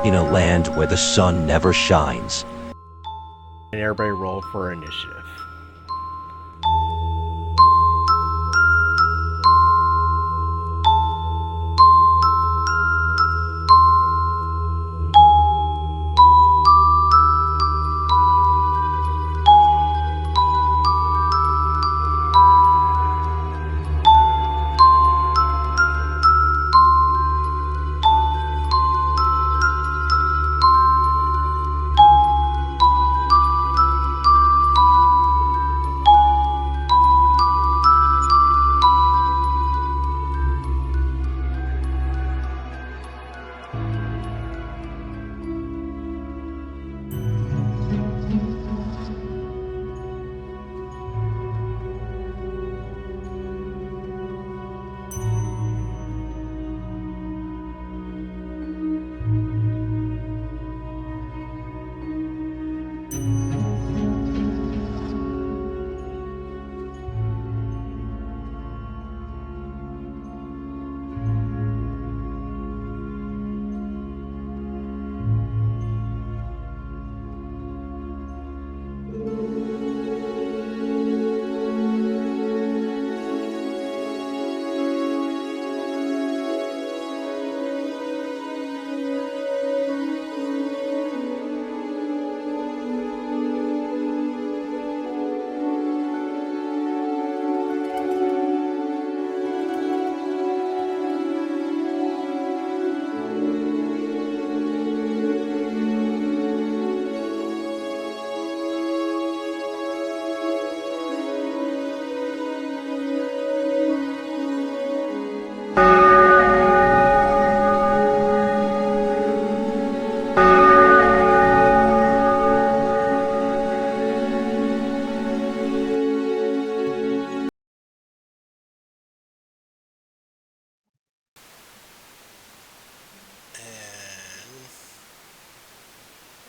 in a land where the sun never shines. And everybody roll for initiative.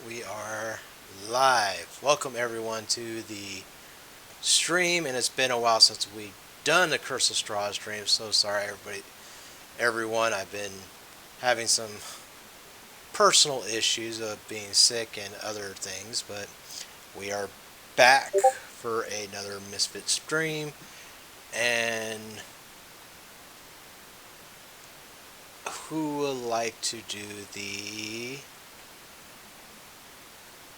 We are live. Welcome everyone to the stream, and it's been a while since we done the Curse of Strahd stream. So sorry everyone. I've been having some personal issues of being sick and other things, but we are back for another Misfits stream. And who would like to do the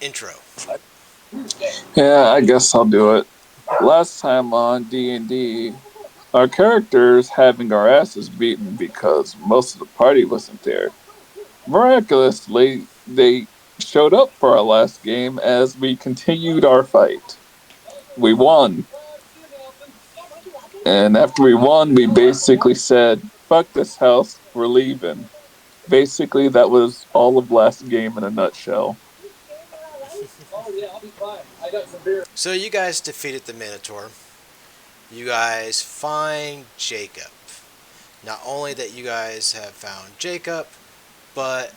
intro? Yeah, I guess I'll do it. Last time on D&D, our characters having our asses beaten because most of the party wasn't there. Miraculously, they showed up for our last game as we continued our fight. We won. And after we won, we basically said, fuck this house, we're leaving. Basically, that was all of last game in a nutshell. So you guys defeated the Minotaur. You guys find Jacob. Not only that you guys have found Jacob, but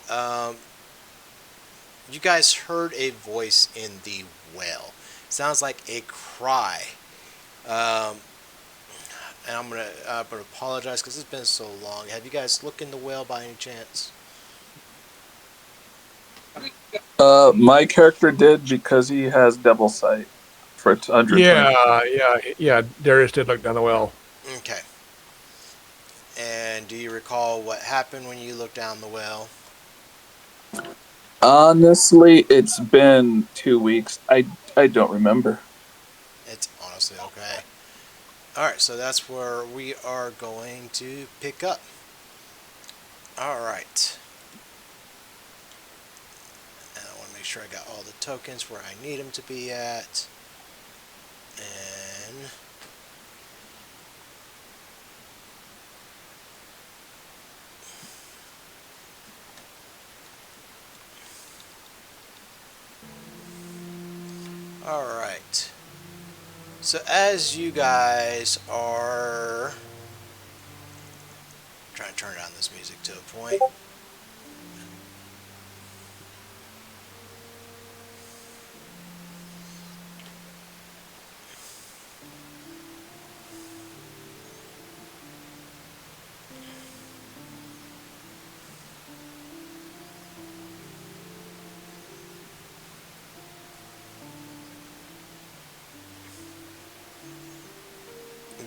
you guys heard a voice in the well. Sounds like a cry. And I'm gonna apologize because it's been so long. Have you guys looked in the well by any chance? My character did because he has devil sight for 120. Yeah. Darius did look down the well. Okay. And do you recall what happened when you looked down the well? Honestly, it's been 2 weeks. I don't remember. It's honestly okay. Alright, so that's where we are going to pick up. Alright. And I want to make sure I got all the tokens where I need them to be at. And alright. So as you guys are trying to turn down this music to a point.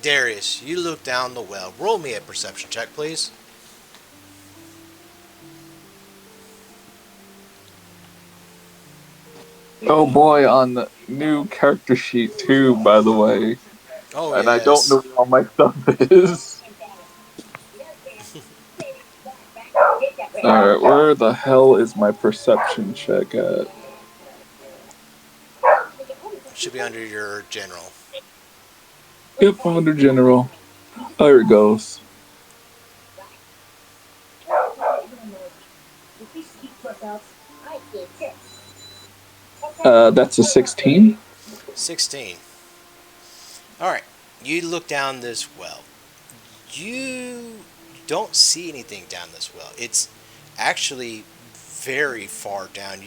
Darius, you look down the well. Roll me a perception check, please. Oh boy, on the new character sheet too, by the way. Oh, And I don't know yes. where all my stuff is. Alright, where the hell is my perception check at? Should be under your general. Yep, I'm under general. There it goes. That's a 16. 16. Alright. You look down this well. You don't see anything down this well. It's actually very far down.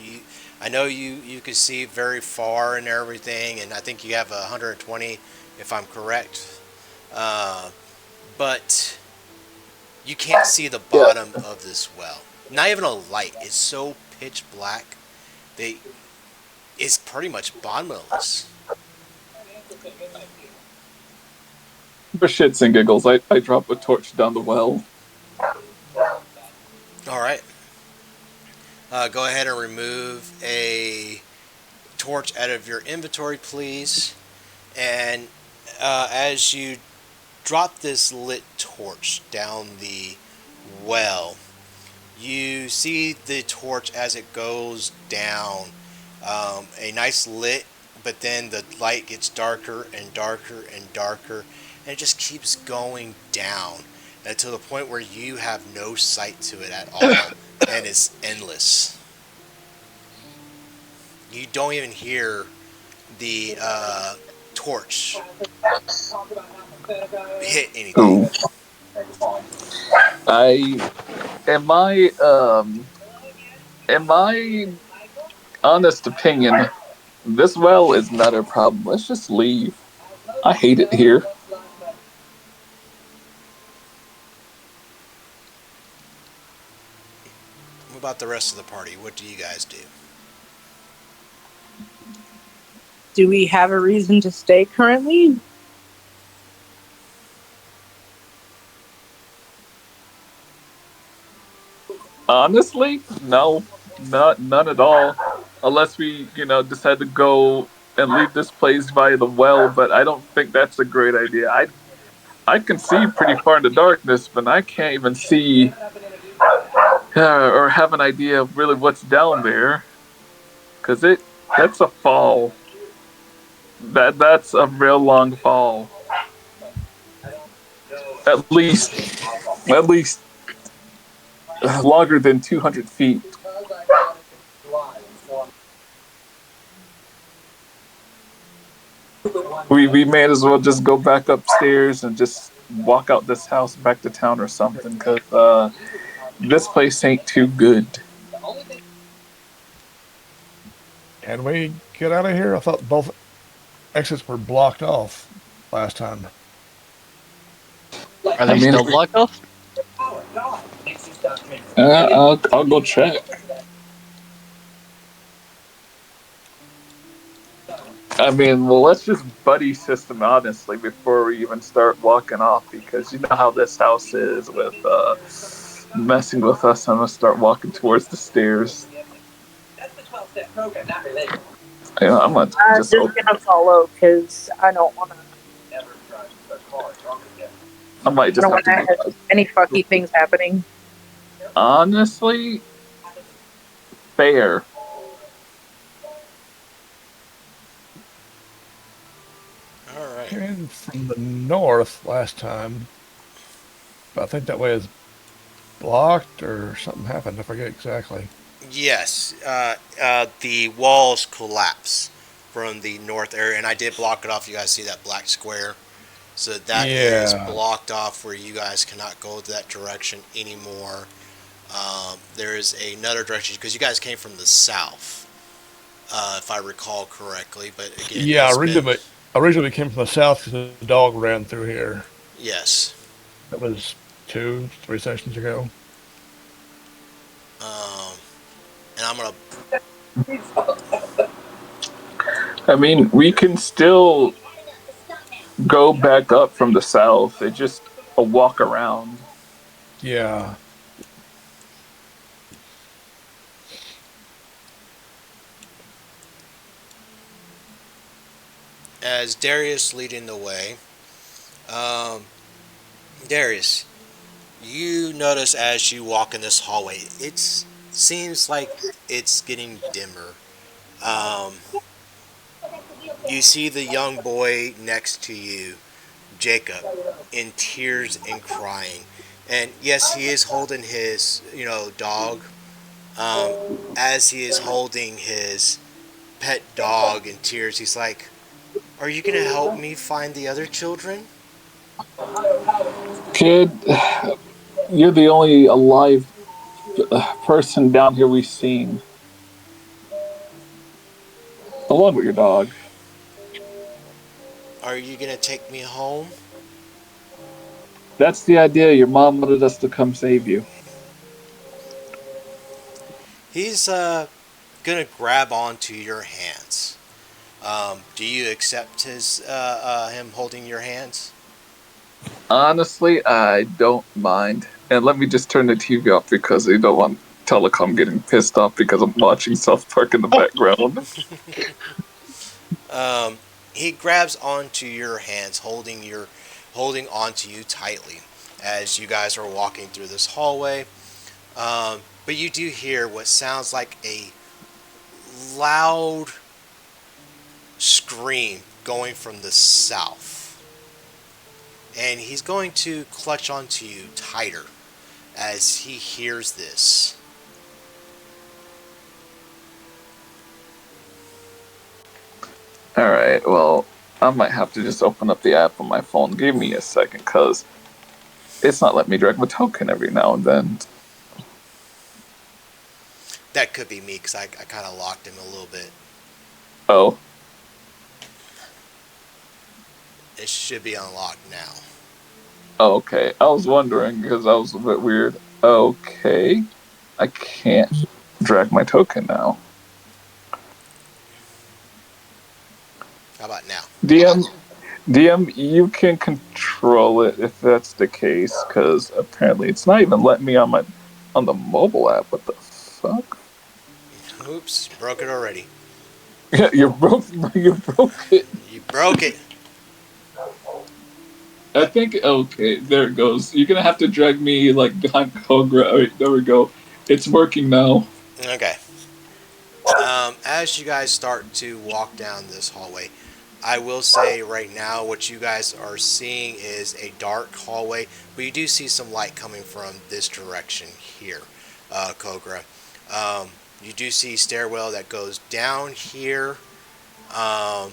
I know you can see very far and everything, and I think you have 120, if I'm correct. But you can't see the bottom of this well. Not even a light. It's so pitch black. It's pretty much bottomless. For shits and giggles, I drop a torch down the well. All right. Go ahead and remove a torch out of your inventory, please. And as you drop this lit torch down the well, you see the torch as it goes down. A nice lit, but then the light gets darker and darker and darker, and it just keeps going down until the point where you have no sight to it at all, and it's endless. You don't even hear the torch hit anything. Ooh. In my honest opinion, this well is not a problem. Let's just leave. I hate it here. What about the rest of the party? What do you guys do? Do we have a reason to stay currently? Honestly, no, none at all. Unless we, decide to go and leave this place via the well. But I don't think that's a great idea. I can see pretty far in the darkness, but I can't even see or have an idea of really what's down there. Cause that's a fall. That's a real long fall. At least longer than 200 feet. We may as well just go back upstairs and just walk out this house back to town or something, because this place ain't too good. Can we get out of here? I thought both exits were blocked off last time. Are they still blocked off? I'll go check. I mean, well, let's just buddy system, honestly, before we even start walking off, because you know how this house is with messing with us. I'm going to start walking towards the stairs. I'm going to just gonna follow, because I don't want to. I might just have to have any fucky things happening. Honestly, fair. Alright. Came from the north last time, but I think that way is blocked or something happened. I forget exactly. Yes, the walls collapse from the north area, and I did block it off. You guys see that black square? So that is blocked off where you guys cannot go that direction anymore. There is another direction, because you guys came from the south, if I recall correctly. But again, yeah, originally came from the south because the dog ran through here. Yes. That was 2-3 sessions ago. And I'm gonna. I mean, we can still go back up from the south. They just a walk around. Yeah. As Darius leading the way, um, Darius, you notice as you walk in this hallway, it seems like it's getting dimmer. Um, you see the young boy next to you, Jacob, in tears and crying. And yes, he is holding his, dog. Um, as he is holding his pet dog in tears, he's like, "Are you gonna help me find the other children?" Kid, you're the only alive person down here we've seen, along with your dog. Are you gonna take me home? That's the idea. Your mom wanted us to come save you. He's gonna grab onto your hands. Do you accept him holding your hands? Honestly, I don't mind. And let me just turn the TV off because I don't want Telecom getting pissed off because I'm watching South Park in the background. Um, he grabs onto your hands, holding onto you tightly as you guys are walking through this hallway. But you do hear what sounds like a loud scream going from the south. And he's going to clutch onto you tighter as he hears this. Alright, well, I might have to just open up the app on my phone. Give me a second, because it's not letting me drag my token every now and then. That could be me because I kind of locked him a little bit. Oh, It should be unlocked now. okay. I was wondering because that was a bit weird. Okay. I can't drag my token now. How about now? DM, you can control it if that's the case, because apparently it's not even letting me on the mobile app. What the fuck? Oops, broke it already. Yeah, you broke it. You broke it. I think okay, there it goes. You're gonna have to drag me like behind Kogra. Alright, there we go. It's working now. Okay. As you guys start to walk down this hallway, I will say right now what you guys are seeing is a dark hallway, but you do see some light coming from this direction here, Kogra. You do see stairwell that goes down here. Um,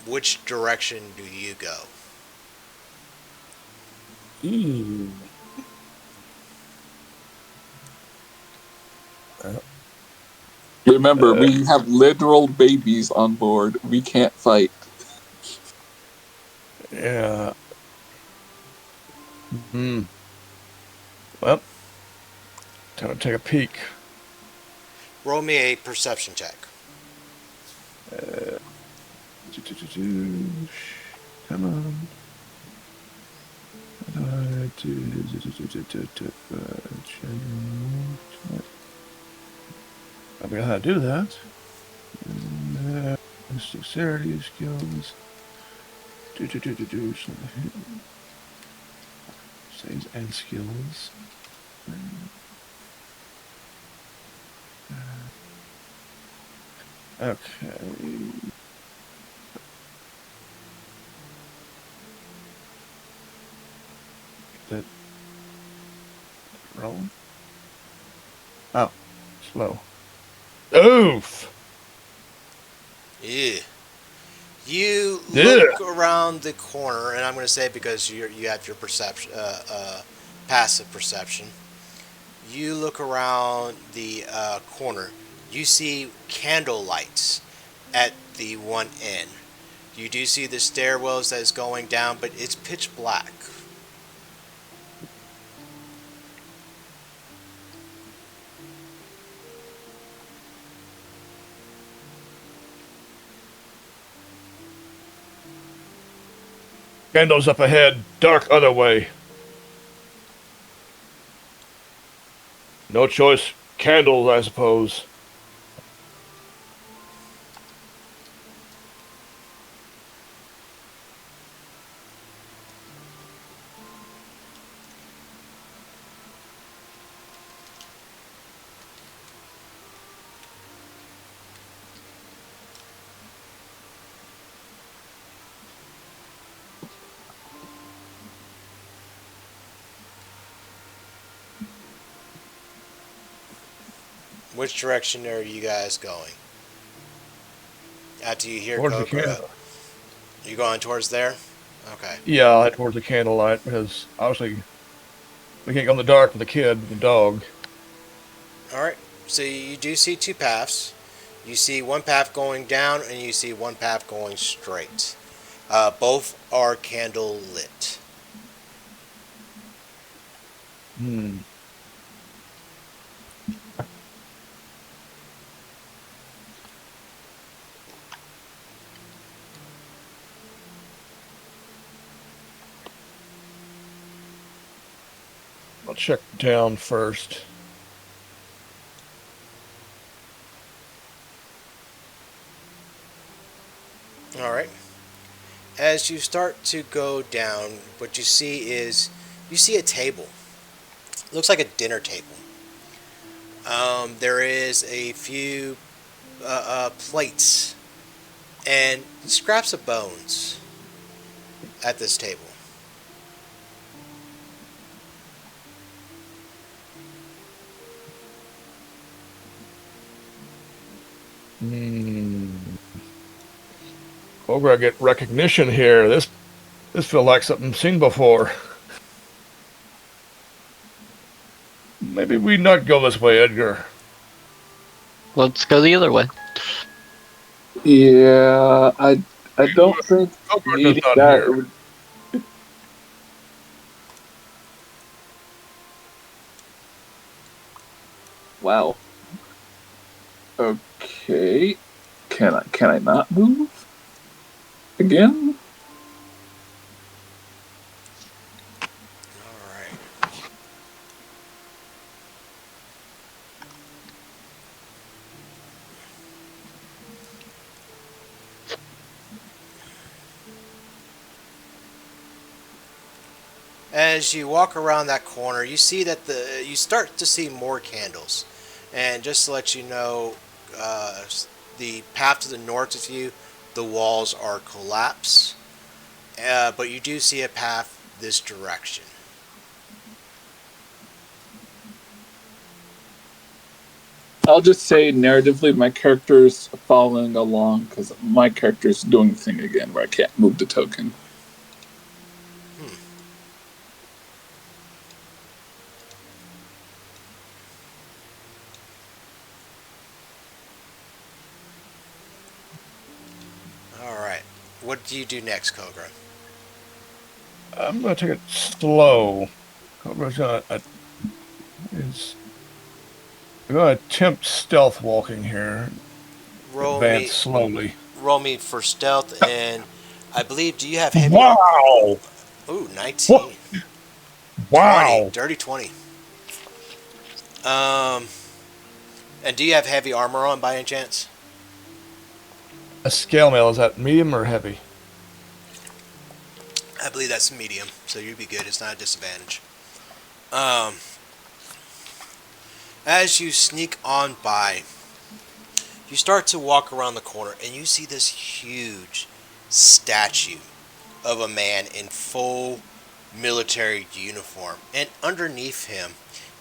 which direction do you go? Ooh. Remember, we have literal babies on board. We can't fight. Yeah. Hmm. Well, time to take a peek. Roll me a perception check. Come on. I forgot how to do that. Dexterity skills. Saves and skills. Okay. That roll. Oh, slow. Oof. Yeah. You Yeah. look around the corner, and I'm going to say because you have your perception, passive perception. You look around the corner. You see candle lights at the one end. You do see the stairwells that is going down, but it's pitch black. Candles up ahead, dark other way. No choice. Candles, I suppose. Which direction are you guys going? After you hear Towards the Kogra, candle. you going towards there? Okay. Yeah, I'll head towards the candlelight because obviously we can't go in the dark with the kid and the dog. All right. So you do see two paths. You see one path going down, and you see one path going straight. Both are candle lit. Hmm. I'll check down first. All right. As you start to go down, what you see is you see a table. Looks like a dinner table. There is a few plates and scraps of bones at this table. Hmm. Kogra get recognition here. This feels like something seen before. Maybe we not go this way, Edgar. Let's go the other way. Yeah, I don't think Kogra's needing not that here. would. Wow. Okay. Can I not move again? All right. As you walk around that corner, you see that you start to see more candles, and just to let you know, the path to the north of you, the walls are collapsed, but you do see a path this direction. I'll just say narratively, my character's following along because my character's doing the thing again where I can't move the token. Hmm. All right. What do you do next, Kogra? I'm gonna take it slow. Kogra's gonna attempt stealth walking here. Roll Advance me, slowly. roll me for stealth, and I believe. Do you have heavy armor? Wow! Ooh, What? 19. 20. Wow! Dirty 20. Um, and do you have heavy armor on by any chance? A scale mail, is that medium or heavy? I believe that's medium, so you'd be good. It's not a disadvantage. Um, as you sneak on by, you start to walk around the corner, and you see this huge statue of a man in full military uniform, and underneath him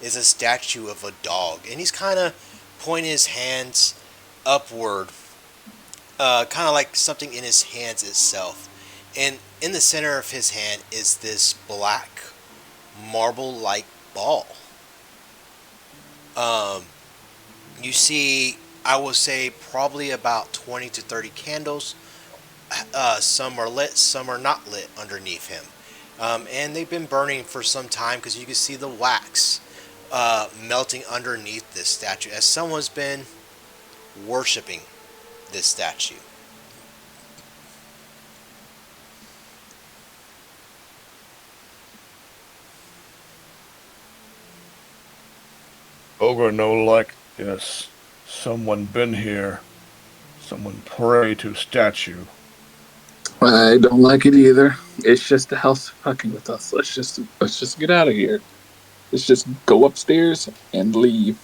is a statue of a dog, and he's kind of pointing his hands upward, kind of like something in his hands itself. And in the center of his hand is this black marble-like ball. Um, you see, I would say probably about 20 to 30 candles. Some are lit, some are not lit underneath him. And they've been burning for some time because you can see the wax melting underneath this statue as someone's been worshiping this statue. Kogra no like this. Someone been here. Someone pray to statue. I don't like it either. It's just the house fucking with us. Let's just get out of here. Let's just go upstairs and leave.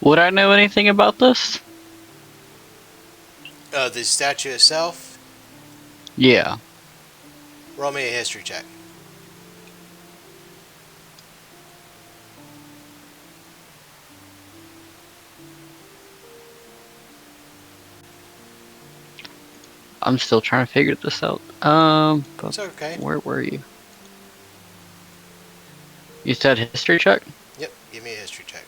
Would I know anything about this? The statue itself, Yeah. roll me a history check. I'm still trying to figure this out. But It's okay. where were you? You said history check? Yep, give me a history check.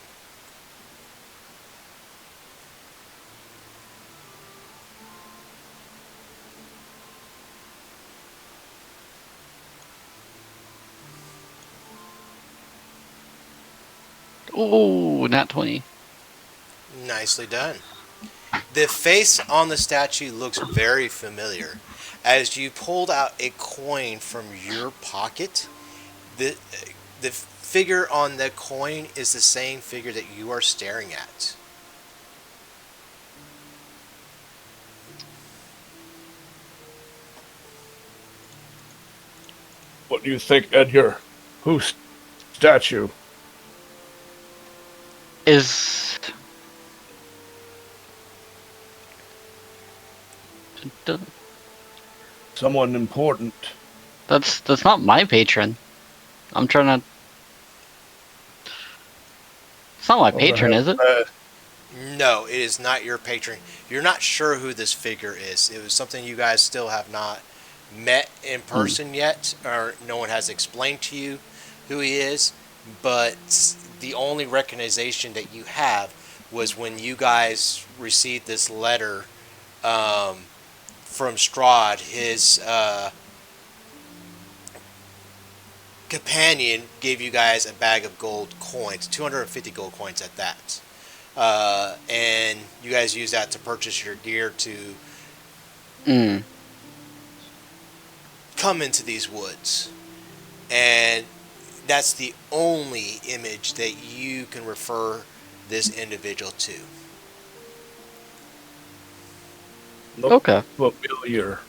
Oh, not 20. Nicely done. The face on the statue looks very familiar. As you pulled out a coin from your pocket, the figure on the coin is the same figure that you are staring at. What do you think, Edgar? Whose statue? Is... Someone important. That's not my patron. I'm trying to... It's not my patron, is it? No, it is not your patron. You're not sure who this figure is. It was something you guys still have not met in person yet, or no one has explained to you who he is. But the only recognition that you have was when you guys received this letter from Strahd. His companion gave you guys a bag of gold coins, 250 gold coins at that. And you guys use that to purchase your gear to come into these woods. And that's the only image that you can refer this individual to. Okay. Familiar.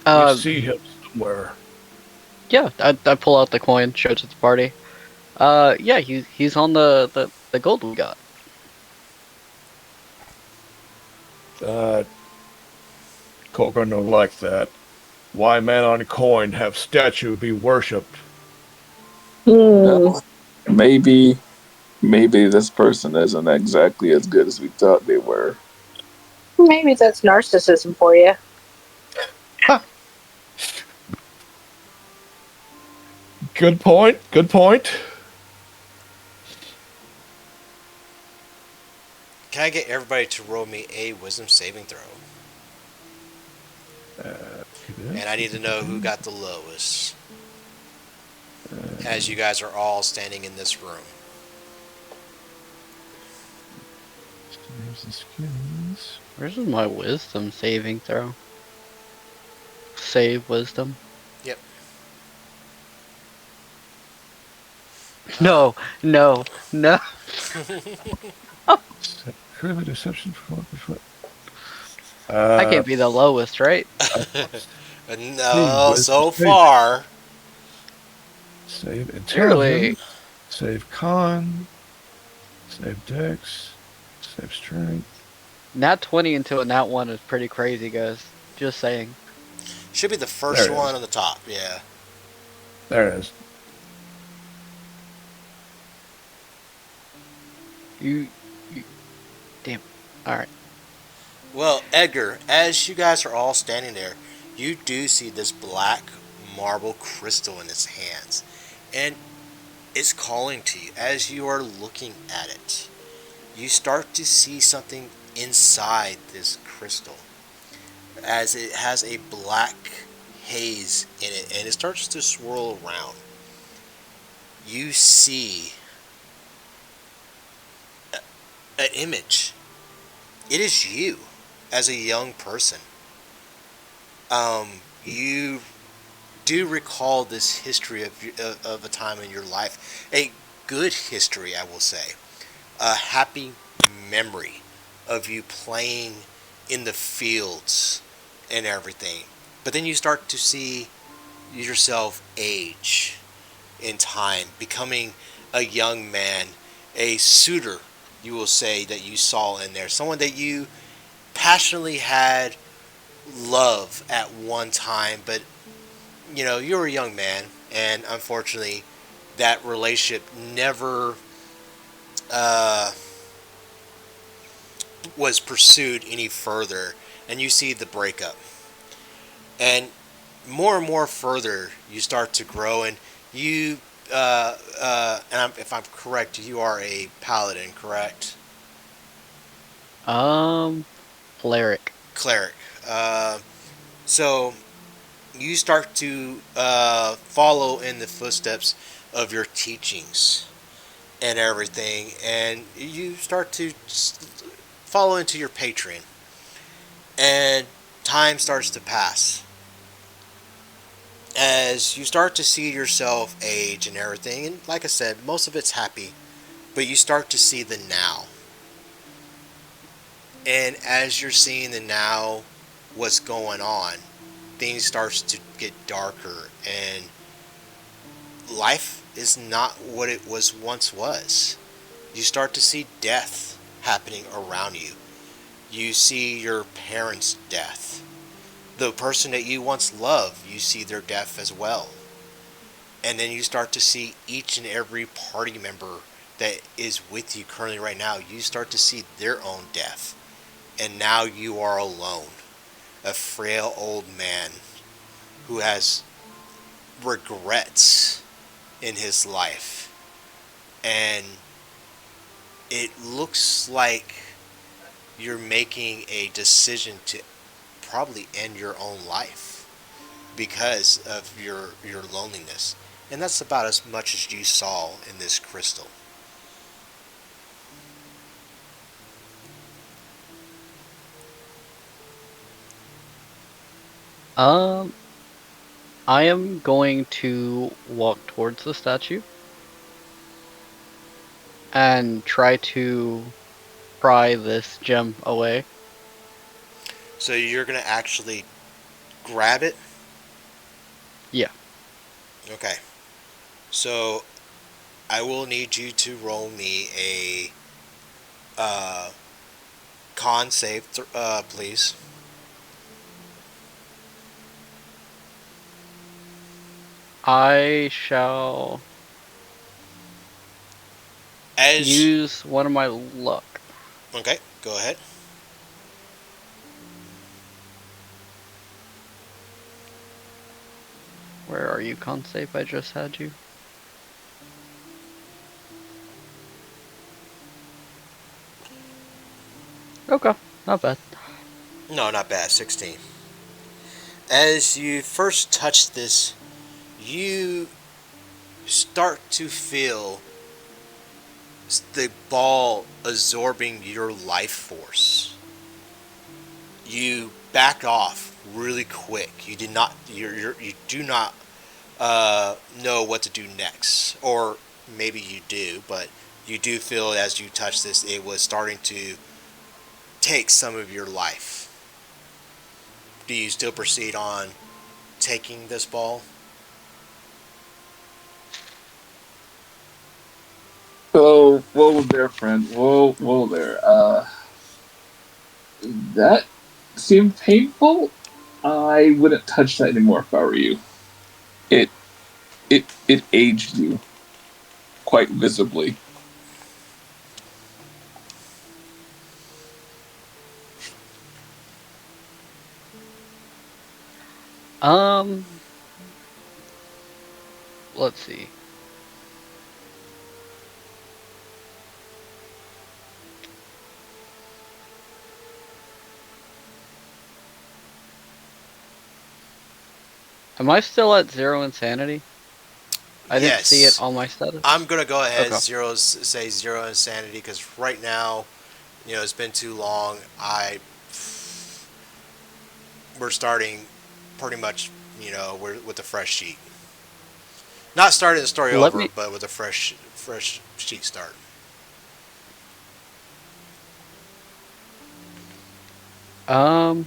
Uh, We see him somewhere. yeah, I pull out the coin, show it to the party. Yeah, he's on the gold we got. Kogra no like that. Why man on coin have statue be worshipped? Maybe this person isn't exactly as good as we thought they were. Maybe that's narcissism for you. Good point. Good point. Can I get everybody to roll me a wisdom saving throw? And I need to know who got the lowest. As you guys are all standing in this room. Where's my wisdom saving throw? Save wisdom. Yep. No. Truly deception for I can't be the lowest, right? No, so far. Save intelligence. Surely. Save con. Save dex. Save strength. Nat 20 into a nat 1 is pretty crazy, guys. Just saying. Should be the first one on the top, yeah. There it is. You damn. Alright. Well, Edgar, as you guys are all standing there, you do see this black marble crystal in its hands. And it's calling to you. As you are looking at it, you start to see something inside this crystal. As it has a black haze in it, and it starts to swirl around. You see an image. It is you. as a young person, you do recall this history of a time in your life, a good history, I will say, a happy memory of you playing in the fields and everything. But then you start to see yourself age in time, becoming a young man, a suitor, you will say, that you saw in there, someone that you passionately had love at one time, but you were a young man, and unfortunately, that relationship never uh, was pursued any further, and you see the breakup. And more and more further, you start to grow, and you, if I'm correct, you are a paladin, correct? Um, Cleric. Cleric. Uh, so you start to follow in the footsteps of your teachings and everything, and you start to follow into your patron, and time starts to pass as you start to see yourself age and everything. And like I said, most of it's happy, but you start to see the now, and as you're seeing the now, what's going on, things starts to get darker, and life is not what it was. You start to see death happening around you. You see your parents' death. The person that you once loved, you see their death as well. And then you start to see each and every party member that is with you currently right now, you start to see their own death. And now you are alone. A frail old man who has regrets in his life. And it looks like you're making a decision to probably end your own life because of your loneliness. And that's about as much as you saw in this crystal. Um, I am going to walk towards the statue and try to pry this gem away. So you're going to actually grab it? Yeah. Okay. So I will need you to roll me a con save, please. I shall As use one of my luck. Okay, go ahead. Where are you, con save? I just had you. Okay, not bad. No, not bad. 16. As you first touch this, you start to feel the ball absorbing your life force. You back off really quick. You did not. You do not know what to do next, or maybe you do, but you do feel as you touch this, it was starting to take some of your life. Do you still proceed on taking this ball? So, whoa there, friend. Whoa there. That seemed painful. I wouldn't touch that anymore if I were you. It it aged you quite visibly. Um, let's see. Am I still at 0 insanity? I didn't see it Yes. on my status. I'm gonna go ahead Okay. say zero insanity because right now, it's been too long. we're starting pretty much, we're with a fresh sheet. Not starting the story Let over, me but with a fresh sheet start. um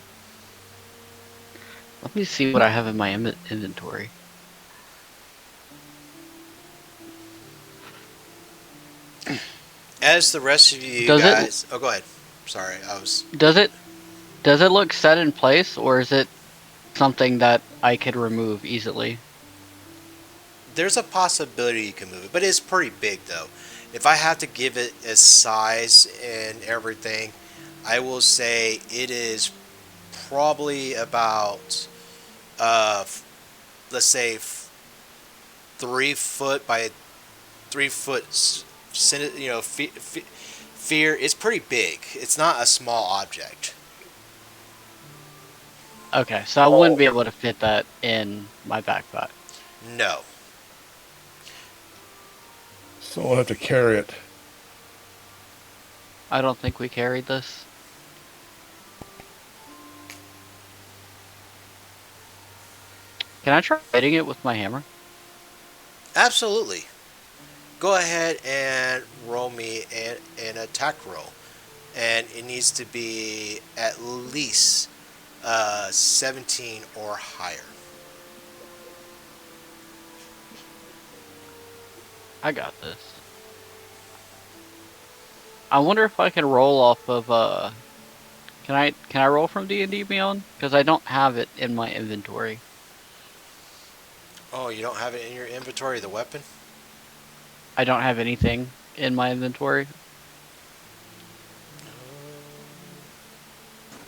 let me see what I have in my inventory. As the rest of you Does it guys, oh, go ahead. Sorry, I was. does it does it look set in place, or is it something that I could remove easily? There's a possibility you can move it, but it's pretty big though. If I have to give it a size and everything, I will say it is probably about, let's say, 3 foot by 3 foot. Fear. It's pretty big. It's not a small object. Okay, so I wouldn't be able to fit that in my backpack. No. So we'll have to carry it. I don't think we carried this. Can I try hitting it with my hammer? Absolutely. Go ahead and roll me an attack roll. And it needs to be at least 17 or higher. I got this. I wonder if I can roll off of can I roll from D&D Beyond? Because I don't have it in my inventory. Oh, you don't have it in your inventory, the weapon? I don't have anything in my inventory.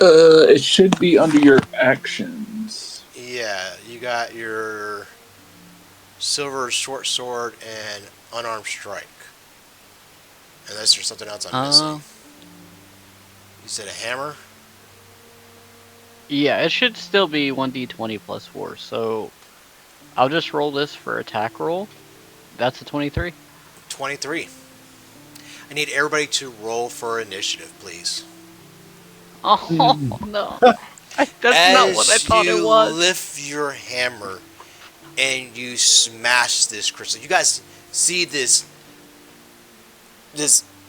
It should be under your actions. Yeah, you got your silver short sword and unarmed strike. Unless there's something else I'm missing. You said a hammer? Yeah, it should still be 1d20 plus 4, so I'll just roll this for attack roll. That's a 23. 23. I need everybody to roll for initiative, please. Oh, no. That's not what I thought it As was. you lift your hammer and you smash this crystal, you guys see this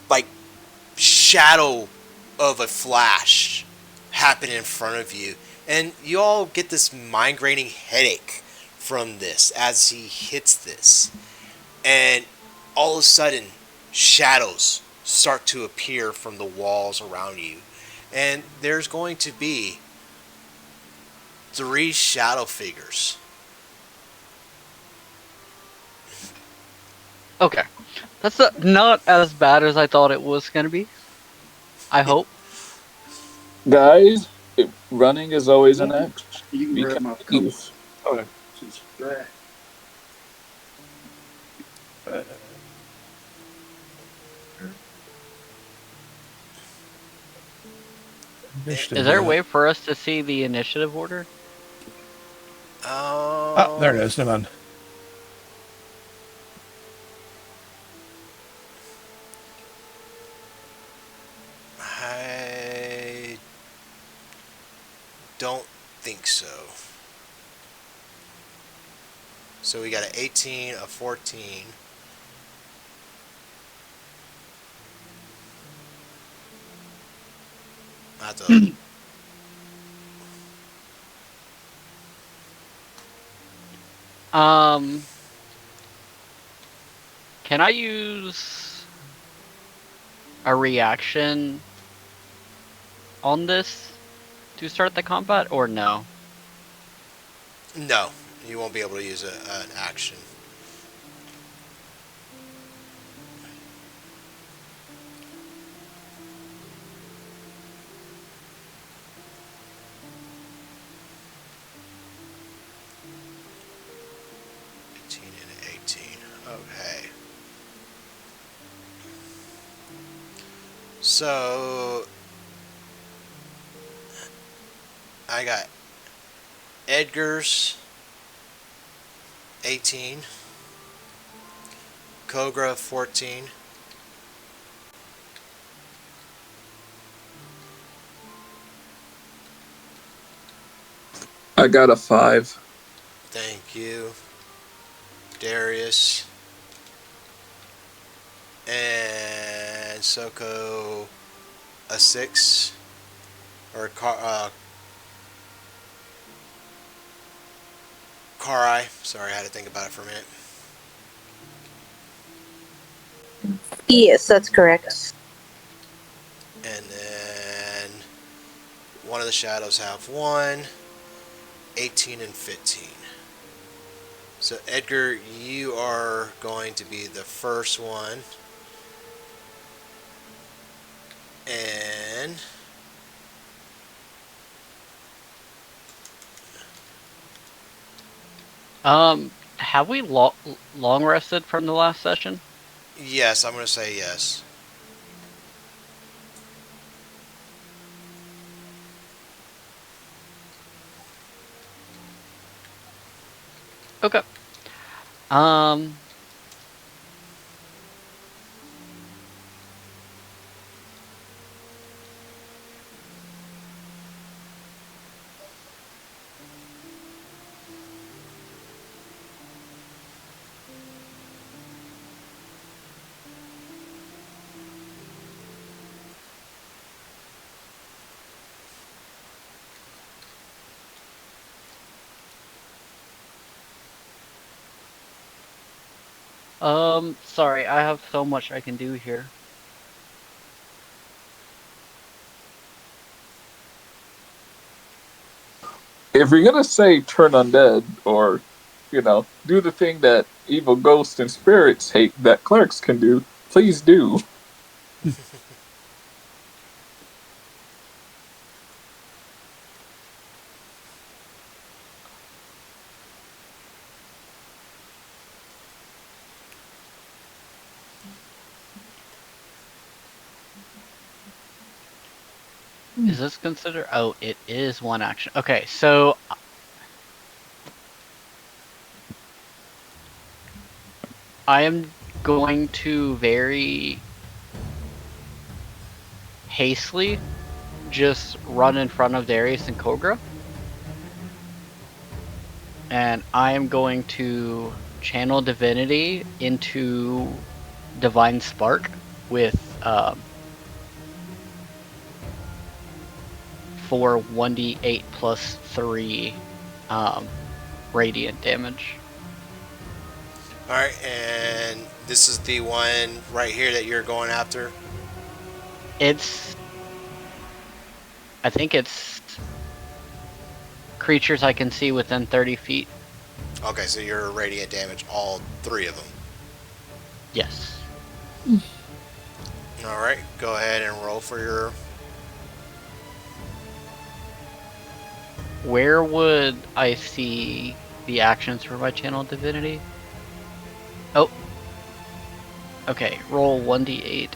like shadow of a flash happen in front of you, and you all get this migrating headache from this as he hits this, and all of a sudden shadows start to appear from the walls around you, and there's going to be 3 shadow figures. Okay. That's not as bad as I thought it was going to be. I hope. Guys, running is always an action. You can Be grab my careful. coat. Okay. Strahd. Initiative Is there a order. way for us to see the initiative order? Ah, there it is. Never mind. I don't think so. So we got an 18, a 14. That's a Can I use a reaction on this to start the combat, or no? no. You won't be able to use an action. Okay. So I got Edgar's 18, Kogra 14, I got a 5. Thank you. Darius. And Soko a 6. Or Karai. Sorry, I had to think about it for a minute. Yes, that's correct. And then one of the shadows have 1, 18, and 15. So Edgar, you are going to be the first one. And have we long rested from the last session? yes, I'm going to say yes. Okay. Um. Sorry, I have so much I can do here. If you're gonna say turn undead, or, do the thing that evil ghosts and spirits hate that clerics can do, please do. Is this considered? Oh, it is one action. Okay, so I am going to very hastily just run in front of Darius and Kogra. And I am going to channel divinity into divine spark with for 1d8 plus 3 radiant damage. Alright, and this is the one right here that you're going after? I think it's creatures I can see within 30 feet. Okay, so you're radiant damage all 3 of them. Yes. Alright, go ahead and roll for your... Where would I see the actions for my channel divinity? Oh. Okay, roll 1d8.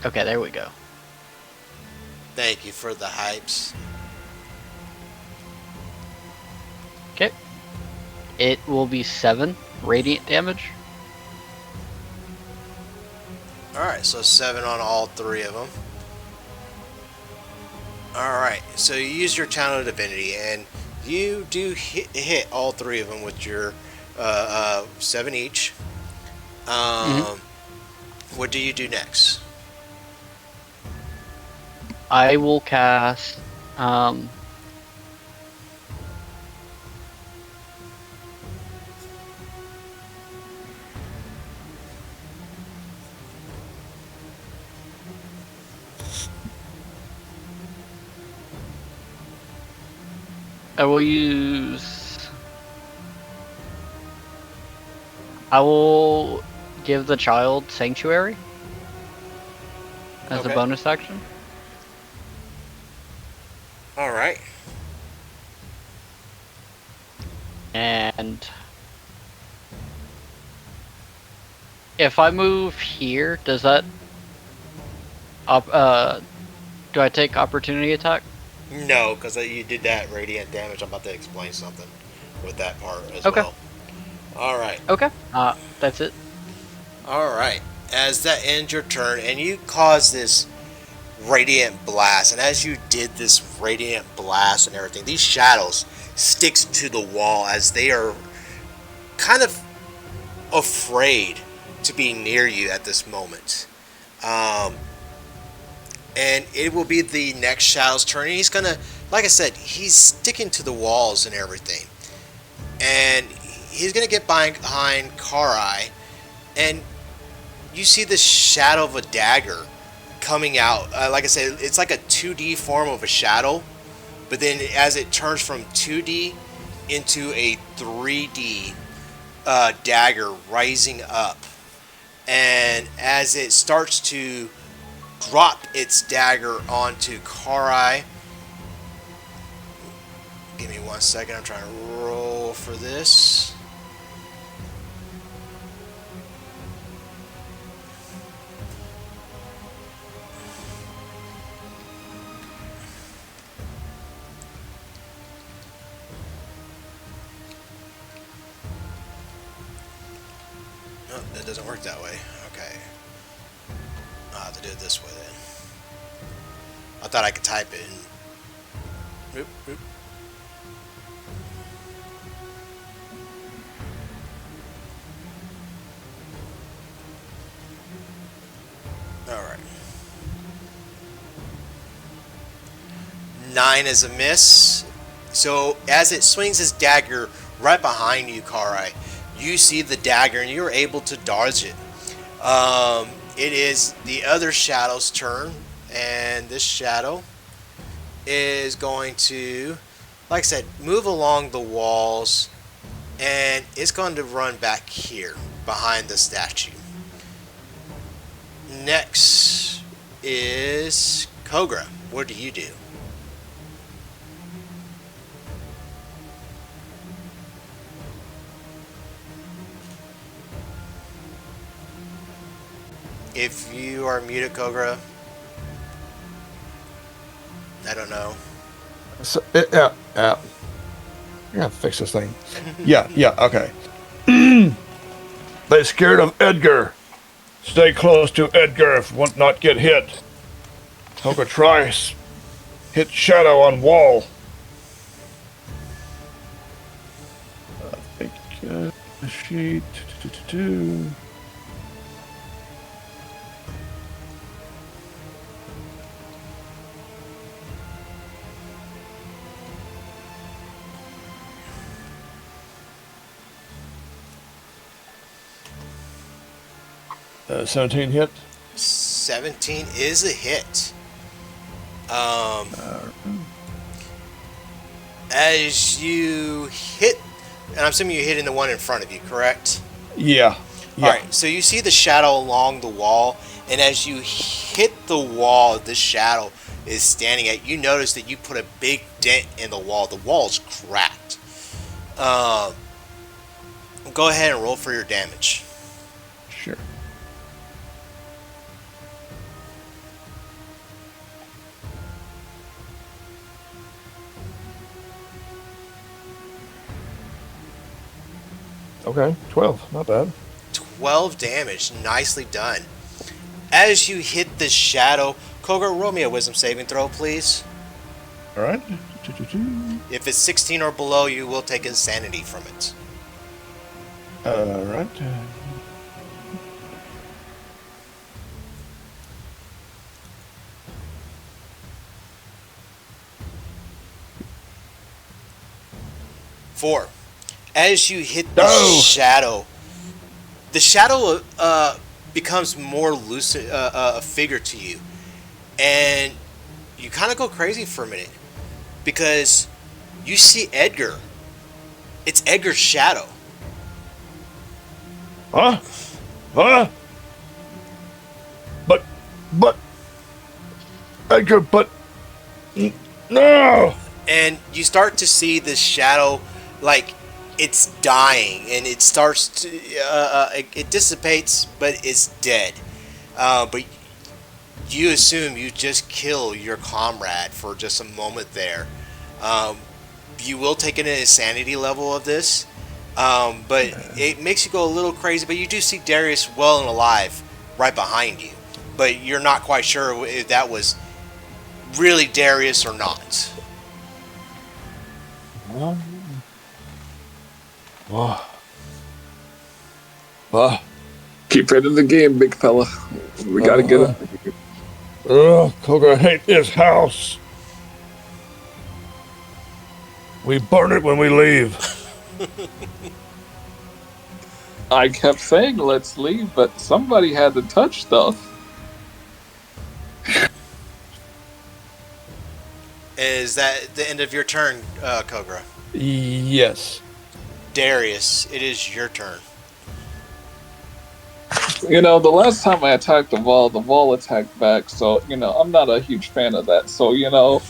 Okay, there we go. Thank you for the hypes. Okay. It will be 7 radiant damage. Alright, so 7 on all 3 of them. Alright, so you use your channel divinity, and you do hit all 3 of them with your 7 each. What do you do next? I will cast I will give the child Sanctuary as a bonus action. Alright. And if I move here, does that do I take opportunity attack? No, because you did that radiant damage. I'm about to explain something with that part as Okay. well. Alright. Okay. That's it. Alright. As that ends your turn, and you cause this radiant blast, and as you did this radiant blast and everything, these shadows sticks to the wall as they are kind of afraid to be near you at this moment. And it will be the next shadow's turn, and he's gonna, like I said, he's sticking to the walls and everything, and he's gonna get behind Karai, and you see the shadow of a dagger coming out. Like I said, it's like a 2D form of a shadow, but then as it turns from 2D into a 3D dagger rising up, and as it starts to drop its dagger onto Karai, give me 1 second, I'm trying to roll for this. No, it doesn't work that way. Okay. I'll have to do it this way then. I thought I could type it in. Oop, oop. Alright. 9 is a miss. So as it swings his dagger right behind you, Karai, you see the dagger and you're able to dodge it. It is the other shadow's turn, and this shadow is going to, like I said, move along the walls, and it's going to run back here behind the statue. Next is Kogra. What do you do? If you are muted, Kogra, I don't know. So, yeah. I gotta fix this thing. Yeah, okay. They scared of Edgar. Stay close to Edgar if want not get hit. Kogra tries. Hit shadow on wall. I think sheet 2. Uh, 17 hit. 17 is a hit. As you hit, and I'm assuming you're hitting the one in front of you, correct? Yeah. Alright, so you see the shadow along the wall, and as you hit the wall this shadow is standing at, you notice that you put a big dent in the wall. The wall's cracked. Go ahead and roll for your damage. Sure. Okay, 12. Not bad. 12 damage. Nicely done. As you hit the shadow, Kogra, roll me a wisdom saving throw, please. Alright. If it's 16 or below, you will take insanity from it. Alright. Four. As you hit the shadow becomes more lucid, a figure to you, and you kind of go crazy for a minute because you see Edgar. It's Edgar's shadow. Huh? But Edgar, no! And you start to see this shadow, like, it's dying, and it starts to, it dissipates, but it's dead. But you assume you just kill your comrade for just a moment there. You will take an insanity level of this, but it makes you go a little crazy, but you do see Darius well and alive right behind you. But you're not quite sure if that was really Darius or not. Keep it in the game, big fella. We gotta get it. Kogra, I hate this house. We burn it when we leave. I kept saying let's leave, but somebody had to touch stuff. Is that the end of your turn, Kogra? Yes. Darius, it is your turn. You know, the last time I attacked the wall attacked back, so, you know, I'm not a huge fan of that. So, you know,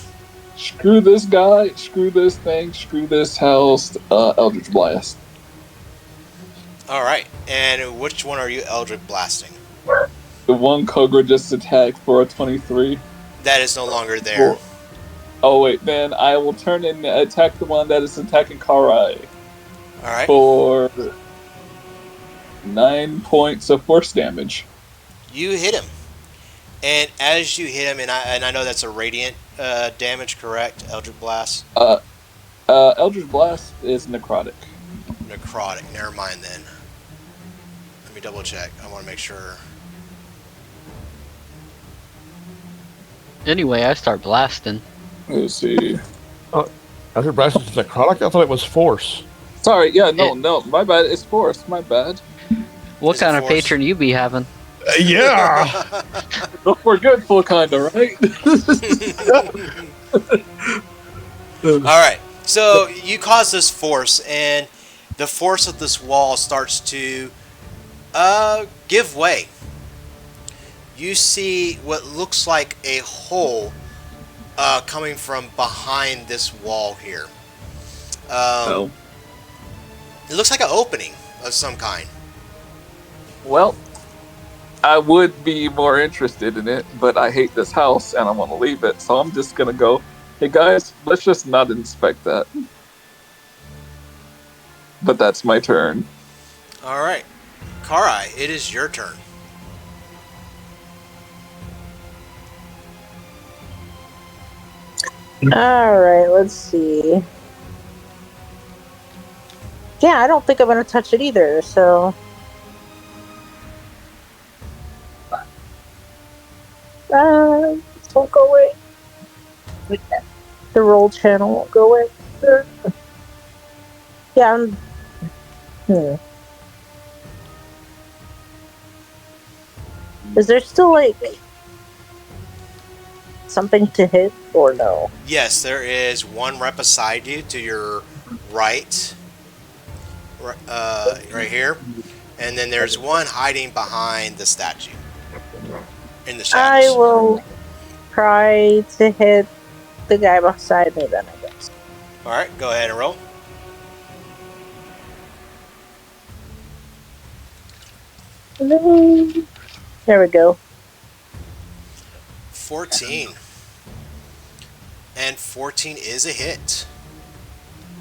screw this guy, screw this thing, screw this house, Eldritch Blast. Alright, and which one are you Eldritch blasting? The one Kogra just attacked for a 23. That is no longer there. Oh, wait, then I will turn and attack the one that is attacking Karai. Alright. For 9 points of force damage. You hit him. And as you hit him, and I know that's a radiant damage, correct? Eldritch Blast? Eldritch Blast is necrotic. Necrotic. Never mind then. Let me double check. I want to make sure. Anyway, I start blasting. Let's see. After blasting is necrotic, I thought it was force. Sorry, yeah, no, my bad. It's force, my bad. What Is it kind of force? patron you be having? Yeah. Forgetful kind of, right? Alright. So you cause this force, and the force of this wall starts to give way. You see what looks like a hole coming from behind this wall here. Oh. It looks like an opening of some kind. Well, I would be more interested in it, but I hate this house and I want to leave it, so I'm just gonna go, hey guys, let's just not inspect that. But that's my turn. Alright. Karai, it is your turn. Alright, let's see. Yeah, I don't think I'm gonna touch it either, so. This won't go away. The roll channel won't go away. Yeah, Is there still, like, something to hit, or no? Yes, there is one right beside you to your right. Right here. And then there's one hiding behind the statue. In the I shadows. will try to hit the guy beside me then, I guess. Alright, go ahead and roll. There we go. 14. And 14 is a hit.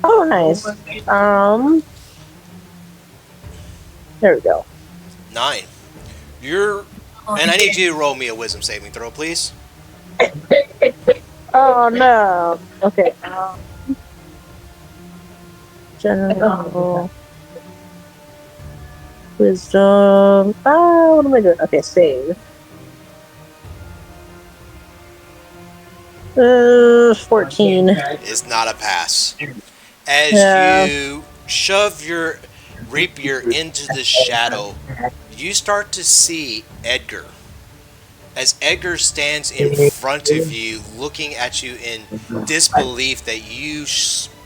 Oh, nice. There we go. 9. And I need you to roll me a wisdom saving throw, please. Oh, no. Okay. General wisdom. What am I doing? Okay, save. 14. Is not a pass. As you shove your rapier into the shadow, you start to see Edgar. As Edgar stands in front of you, looking at you in disbelief that you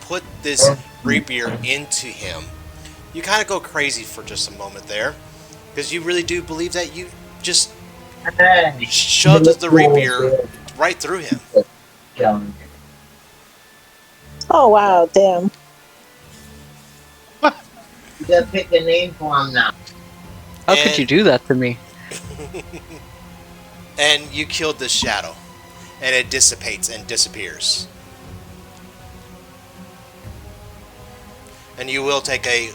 put this rapier into him. You kind of go crazy for just a moment there, because you really do believe that you just shoved the rapier right through him. Oh, wow, damn. You gotta pick a name for him now. How could you do that to me? And you killed the shadow, and it dissipates and disappears. And you will take a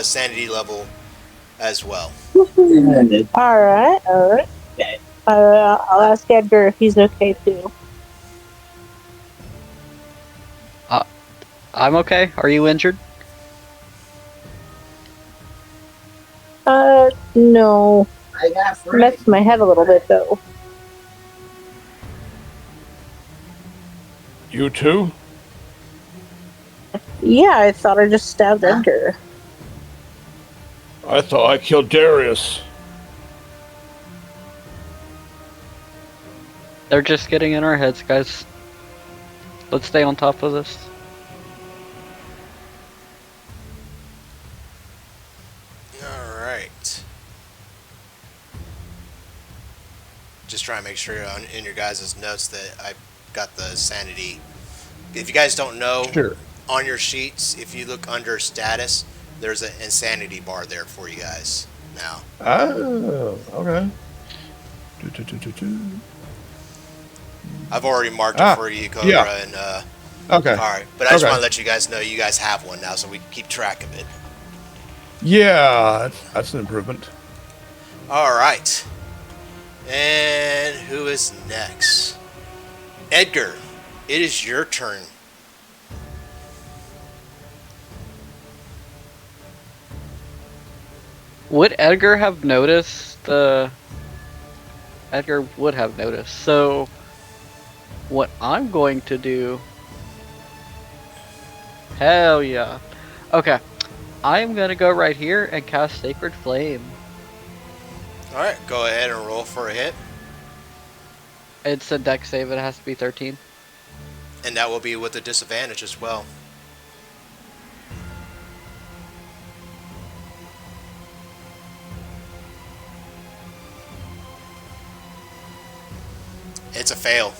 sanity level as well. Alright. I'll ask Edgar if he's okay too. I'm okay. Are you injured? No. I got Messed my head a little bit, though. You too? Yeah, I thought I just stabbed Edgar. I thought I killed Darius. They're just getting in our heads, guys. Let's stay on top of this. Alright. Just trying to make sure in your guys' notes that I got the sanity. If you guys don't know, Sure. on your sheets, if you look under status, there's an insanity bar there for you guys now. Oh, okay. I've already marked it for you, Kogra, yeah. and Okay. alright. But I just Okay. want to let you guys know you guys have one now, so we can keep track of it. Yeah, that's an improvement. Alright. And who is next? Edgar, it is your turn. Would Edgar have noticed Edgar would have noticed. So, what I'm going to do... Hell yeah. Okay. I'm gonna go right here and cast Sacred Flame. Alright, go ahead and roll for a hit. It's a dex save, it has to be 13. And that will be with a disadvantage as well. It's a fail.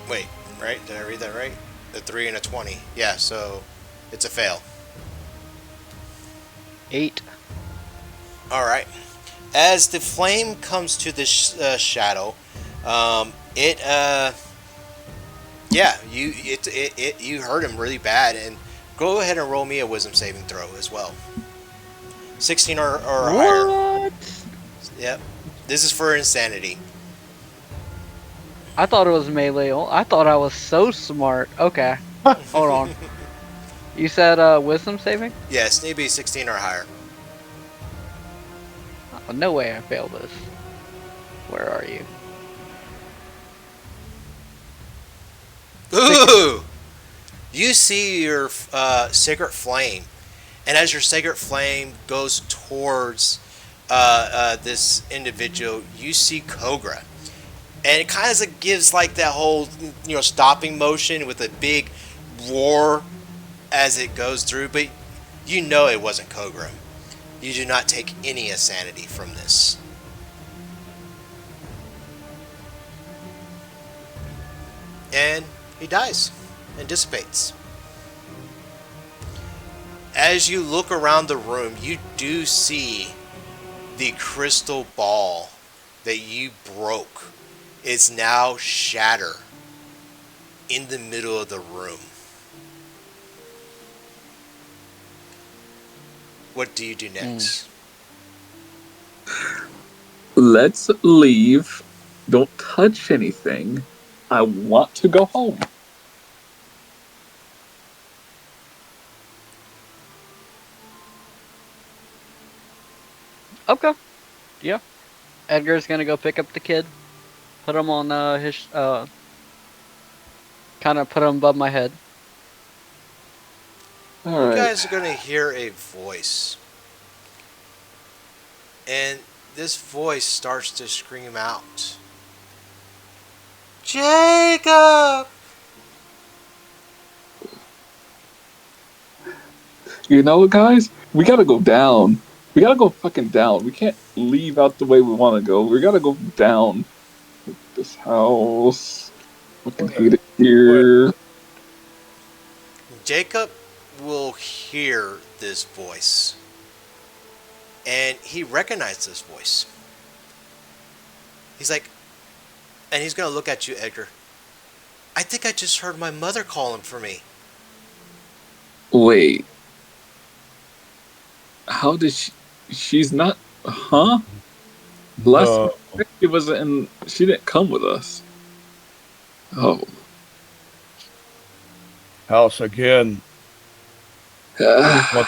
Wait, right? Did I read that right? A 3 and a 20. Yeah, so it's a fail. 8. Alright. As the flame comes to the shadow, you hurt him really bad, and go ahead and roll me a wisdom saving throw as well. 16 or higher. What? Yep. This is for insanity. I thought it was melee. I thought I was so smart. Okay. Hold on. You said wisdom saving? Yes, need to be 16 or higher. Oh, no way I failed this. Where are you? Ooh! You see your sacred flame, and as your sacred flame goes towards this individual, you see Kogra, and it kind of gives like that whole stopping motion with a big roar as it goes through, but you know it wasn't Kogra. You do not take any insanity from this. And he dies and dissipates. As you look around the room, you do see the crystal ball that you broke is now shattered in the middle of the room. What do you do next? Let's leave. Don't touch anything. I want to go home. Okay. Yeah. Edgar's gonna go pick up the kid. Put him on his kind of put him above my head. All right. You guys are going to hear a voice. And this voice starts to scream out. Jacob! You know, guys, we gotta go down. We gotta go fucking down. We can't leave out the way we want to go. We gotta go down. This house. Fucking hate it here. Jacob will hear this voice. And he recognized this voice. He's like, and he's going to look at you, Edgar. I think I just heard my mother calling for me. Wait. How did she's not, huh? Last she wasn't in, she didn't come with us. Oh. House again. Uh,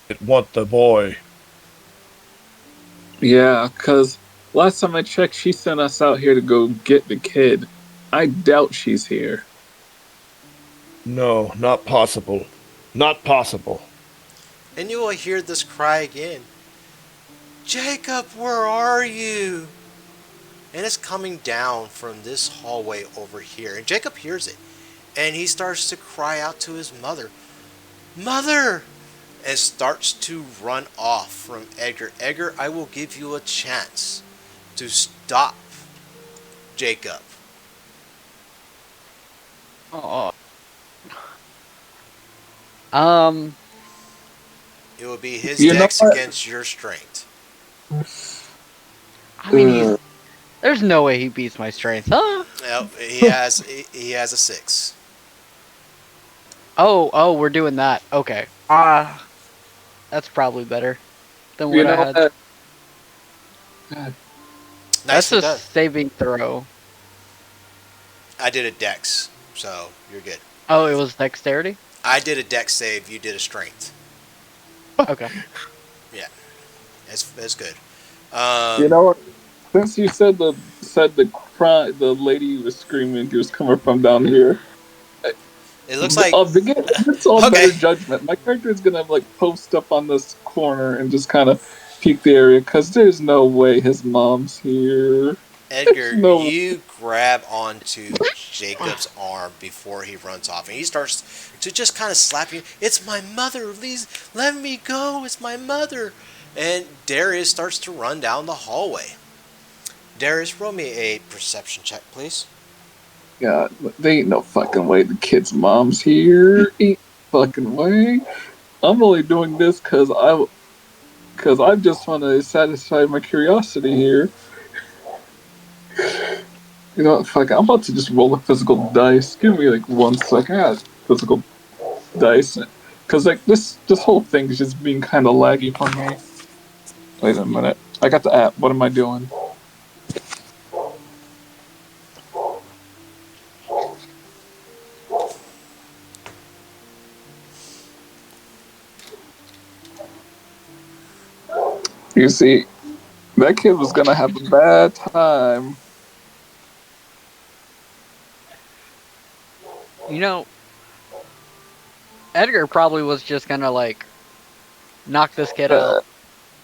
It want the boy. yeah, because last time I checked, she sent us out here to go get the kid. I doubt she's here. No, not possible. Not possible. And you will hear this cry again. Jacob, where are you? And it's coming down from this hallway over here. And Jacob hears it. And he starts to cry out to his mother. Mother! And starts to run off from Edgar. Edgar, I will give you a chance to stop Jacob. Oh. It will be his You know dex what? against your strength. I mean, there's no way he beats my strength, huh? Well, he has a 6. Oh, we're doing that. Okay. That's probably better than You what I know had. what? That's Nicely a done. saving throw. I did a dex, so you're good. Oh, it was dexterity? I did a dex save, you did a strength. Okay. Yeah, that's good. You know what? Since you said the lady was screaming, was coming from down here. It looks like It's all okay. better judgment. My character is gonna like post up on this corner and just kind of peek the area because there's no way his mom's here. Edgar, No. you grab onto Jacob's arm before he runs off, and he starts to just kind of slap you. It's my mother, please let me go. It's my mother. And Darius starts to run down the hallway. Darius, roll me a perception check, please. God, there ain't no fucking way the kid's mom's here. Ain't fucking way. I'm only doing this because I just want to satisfy my curiosity here. You know what, fuck, I'm about to just roll a physical dice. Give me like 1 second. I got physical dice. Because like this whole thing is just being kind of laggy for me. Wait a minute. I got the app. What am I doing? You see, that kid was gonna have a bad time. You know, Edgar probably was just gonna, like, knock this kid out.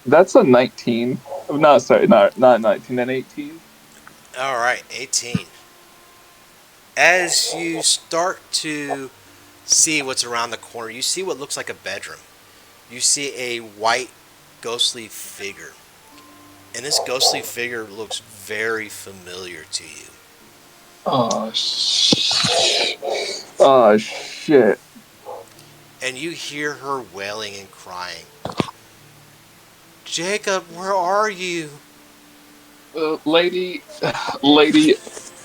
That's a 19. No, sorry, not 19, an 18. All right, 18. As you start to see what's around the corner, you see what looks like a bedroom. You see a white, ghostly figure. And this ghostly figure looks very familiar to you. Oh, oh, shit. And you hear her wailing and crying. Jacob, where are you? Lady,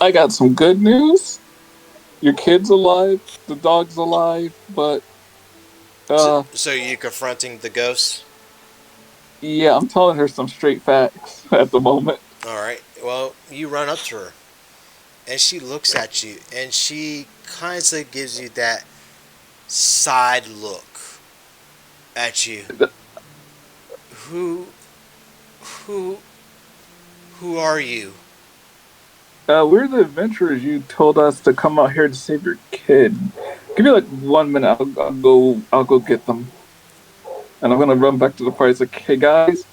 I got some good news. Your kid's alive, the dog's alive, but So you confronting the ghost? yeah, I'm telling her some straight facts at the moment. All right. Well, you run up to her, and she looks at you, and she kind of gives you that side look at you. Who, who, who are you? We're the adventurers. You told us to come out here to save your kid. Give me like 1 minute. I'll go get them. And I'm gonna run back to the party. It's like, hey guys,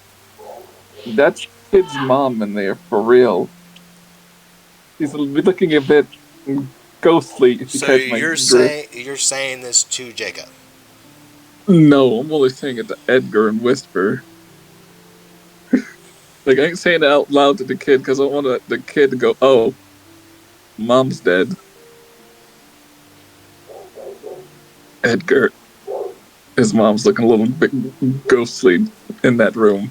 that's kid's mom in there for real. He's looking a bit ghostly. If you So catch my drift. you're saying this to Jacob. No, I'm only saying it to Edgar and whisper. Like I ain't saying it out loud to the kid because I want the kid to go, "Oh, mom's dead." Edgar, his mom's looking a little bit ghostly in that room.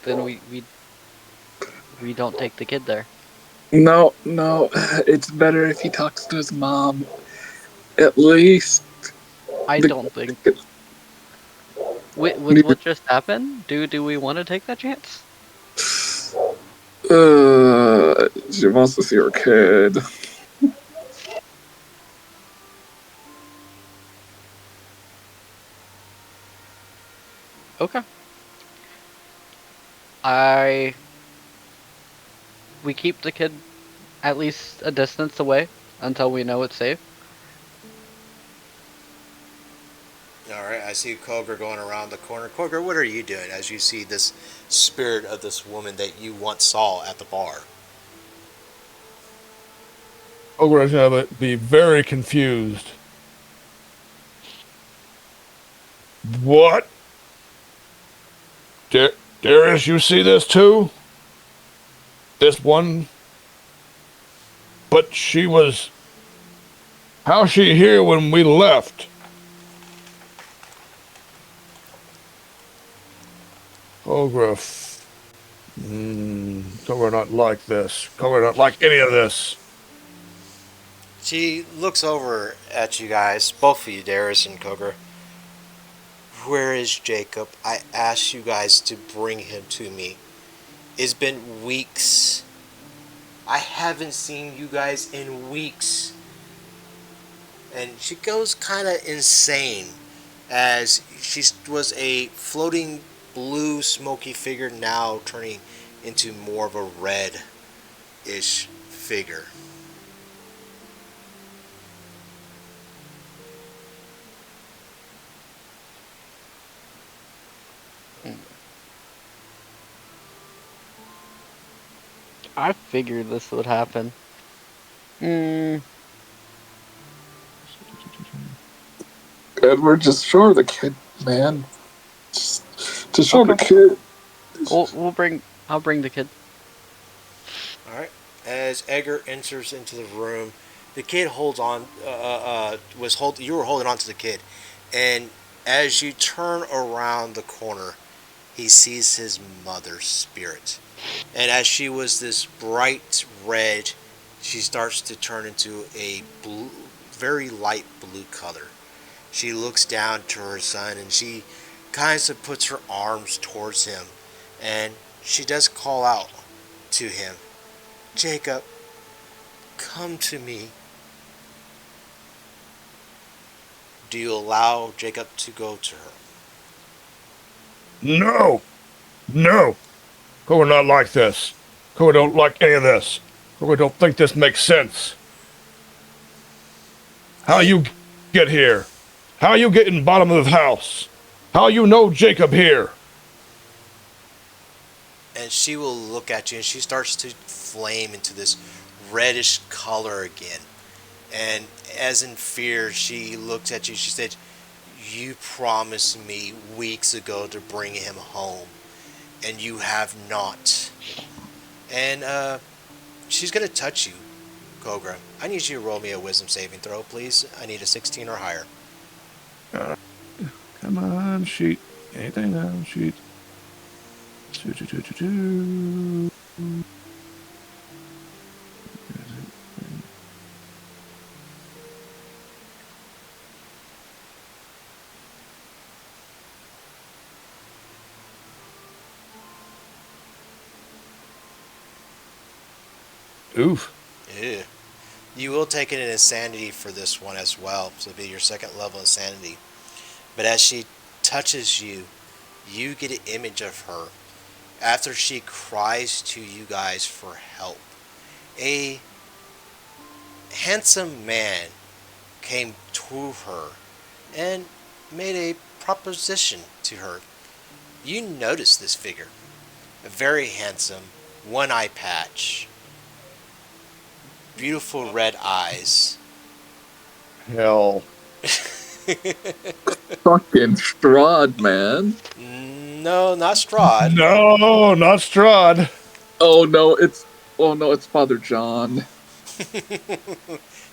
Then we don't take the kid there. No, it's better if he talks to his mom. At least. I don't think. With what just happened, do we want to take that chance? She wants to see her kid. Okay. We keep the kid at least a distance away until we know it's safe. Alright, I see Kogra going around the corner. Kogra, what are you doing as you see this spirit of this woman that you once saw at the bar? Kogra's gonna be very confused. What? Darius, you see this too? This one? But she was... How's she here when we left? Kogra... Kogra not like this. Kogra not like any of this. She looks over at you guys, both of you, Darius and Kogra. Where is Jacob? I asked you guys to bring him to me. It's been weeks. I haven't seen you guys in weeks. And she goes kind of insane as she was a floating blue smoky figure now turning into more of a red-ish figure. I figured this would happen. Edward, just show her the kid, man. Just show her the kid. I'll bring the kid. Alright. As Edgar enters into the room, the kid holds on, you were holding on to the kid. And as you turn around the corner, he sees his mother's spirit. And as she was this bright red, she starts to turn into a blue, very light blue color. She looks down to her son and she kind of puts her arms towards him. And she does call out to him, Jacob, come to me. Do you allow Jacob to go to her? No! No! Kogra not like this. Kogra don't like any of this. Kogra don't think this makes sense. How you get here? How you get in bottom of the house? How you know Jacob here? And she will look at you and she starts to flame into this reddish color again. And as in fear, she looks at you. She said, you promised me weeks ago to bring him home, and you have not. And she's going to touch you, Kogra. I need you to roll me a wisdom saving throw, please. I need a 16 or higher. Come on, sheet. Anything on sheet. Oof. Ew. You will take an insanity for this one as well, so it'll be your second level insanity. But as she touches you, you get an image of her after she cries to you guys for help. A handsome man came to her and made a proposition to her. You notice this figure. A very handsome, one eye patch, beautiful red eyes. Hell. Fucking Strahd, man. No, not Strahd. No, not Strahd. Oh no, it's Father John.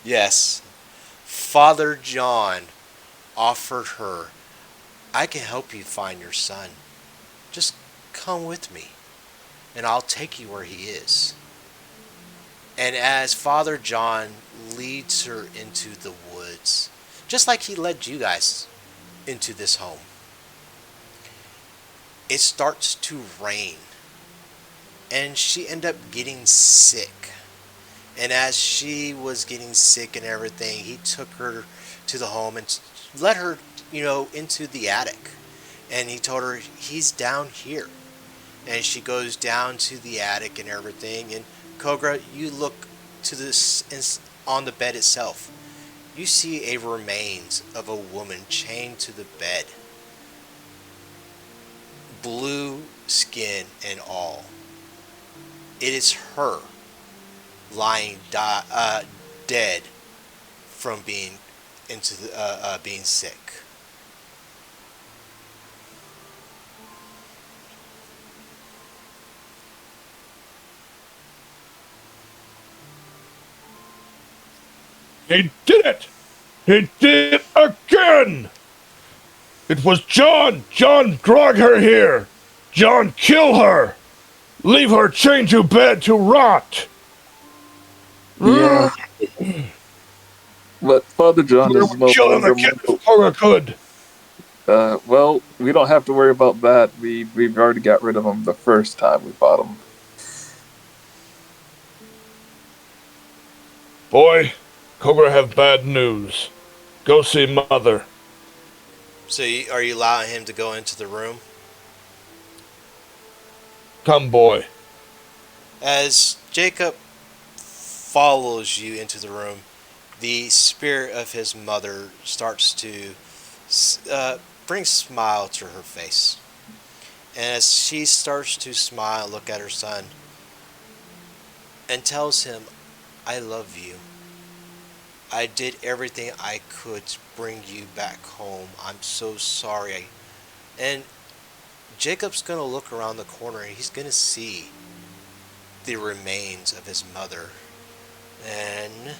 Yes. Father John offered her, I can help you find your son. Just come with me, and I'll take you where he is. And as Father John leads her into the woods, just like he led you guys into this home, it starts to rain. And she ended up getting sick. And as she was getting sick and everything, he took her to the home and let her, into the attic. And he told her, he's down here. And she goes down to the attic and everything. And Kogra, you look to this on the bed itself. You see a remains of a woman chained to the bed. Blue skin and all. It is her lying dead from being being sick. He did it! He did it again! It was John! John drag her here! John kill her! Leave her chained to bed to rot! Yeah. But Father John is no Kill him longer again if Kogra could. well, we don't have to worry about that. We've already got rid of him the first time we fought him. Boy, Kogra have bad news. Go see Mother. So are you allowing him to go into the room? Come, boy. As Jacob follows you into the room, the spirit of his mother starts to bring a smile to her face. And as she starts to smile, look at her son, and tells him, I love you. I did everything I could to bring you back home. I'm so sorry. And Jacob's going to look around the corner and he's going to see the remains of his mother. And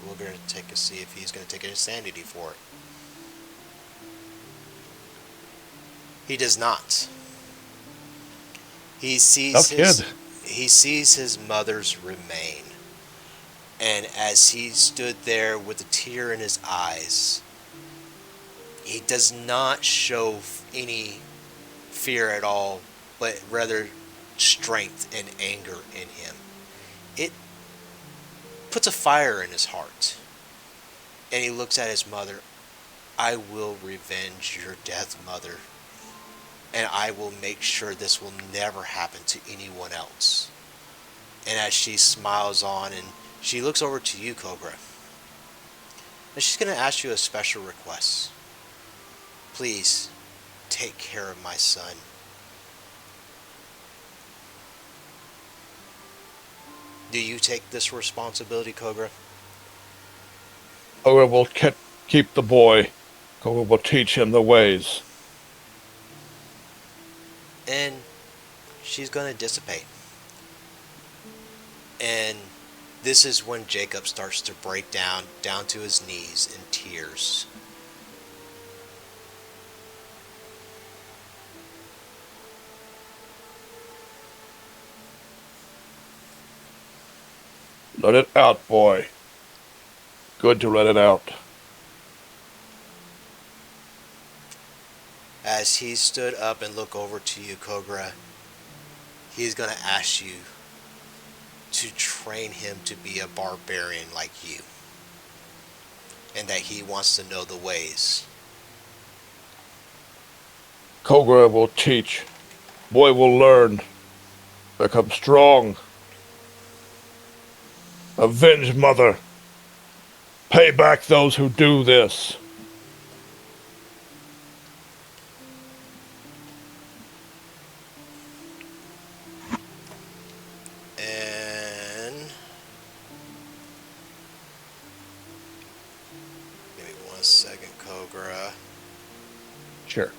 we're going to see if he's going to take a sanity for it. He does not. He sees his mother's remain. And as he stood there with a tear in his eyes, he does not show any fear at all, but rather strength and anger in him. It puts a fire in his heart. And he looks at his mother. I will revenge your death, Mother. And I will make sure this will never happen to anyone else. And as she smiles on and she looks over to you, Kogra. And she's going to ask you a special request. Please, take care of my son. Do you take this responsibility, Kogra? Kogra will keep the boy. Kogra will teach him the ways. And she's going to dissipate. And this is when Jacob starts to break down to his knees in tears. Let it out, boy. Good to let it out. As he stood up and looked over to you, Kogra, he's going to ask you to train him to be a barbarian like you. And that he wants to know the ways. Kogra will teach. Boy will learn. Become strong. Avenge Mother. Pay back those who do this. And give me 1 second, Kogra. Sure.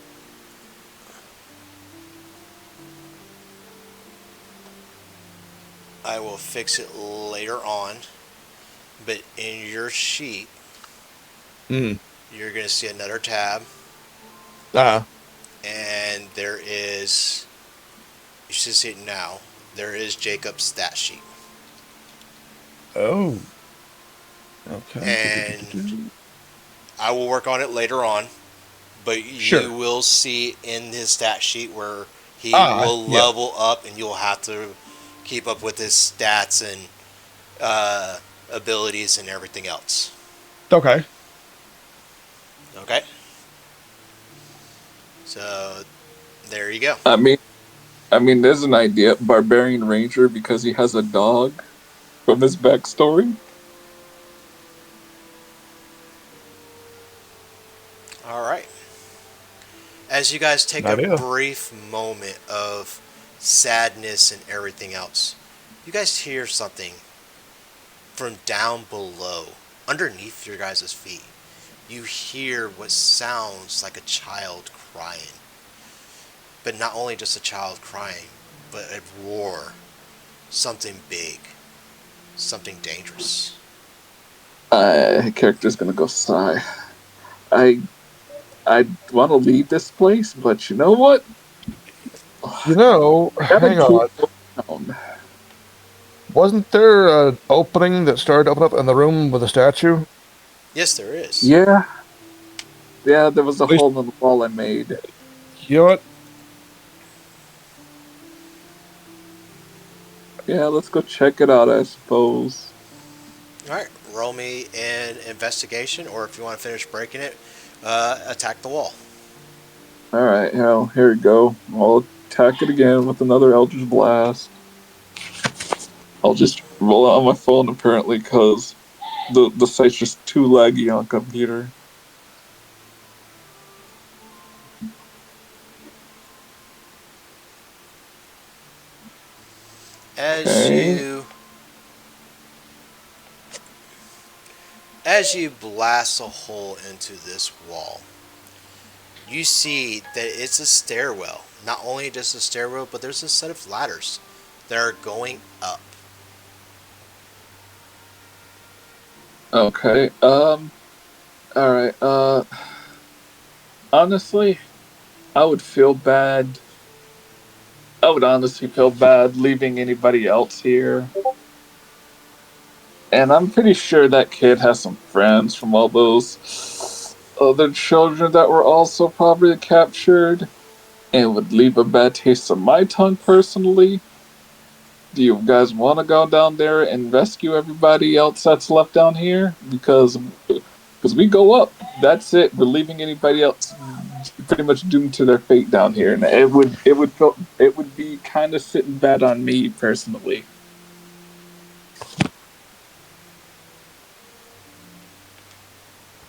I will fix it later on, but in your sheet, you're going to see another tab, and there is, you should see it now, there is Jacob's stat sheet. Oh. Okay. And I will work on it later on, but you Sure. will see in his stat sheet where he will level up, and you'll have to keep up with his stats and abilities and everything else. Okay. Okay. So there you go. I mean, there's an idea. Barbarian Ranger because he has a dog from his backstory. All right. As you guys take a Idea. brief moment of sadness and everything else, you guys hear something from down below, underneath your guys' feet. You hear what sounds like a child crying. But not only just a child crying, but a roar. Something big. Something dangerous. Character's gonna go sigh. I I want to leave this place, but you know what? You know, Gotta hang keep on. going. Wasn't there an opening that started to open up in the room with the statue? Yes, there is. Yeah, yeah. There was a At least, hole in the wall I made. you know what? Yeah, let's go check it out. I suppose. Alright, roll me an investigation, or if you want to finish breaking it, attack the wall. All right, here we go. I'll attack it again with another Eldritch Blast. I'll just roll it on my phone apparently because the site's just too laggy on computer. As Okay. you as you blast a hole into this wall, you see that it's a stairwell. Not only just a stairwell, but there's a set of ladders that are going up. Okay. All right. Honestly, I would feel bad. I would honestly feel bad leaving anybody else here. And I'm pretty sure that kid has some friends from all those other children that were also probably captured and would leave a bad taste in my tongue personally. Do you guys want to go down there and rescue everybody else that's left down here? Because we go up, that's it. We're leaving anybody else pretty much doomed to their fate down here, and it would be kind of sitting bad on me personally.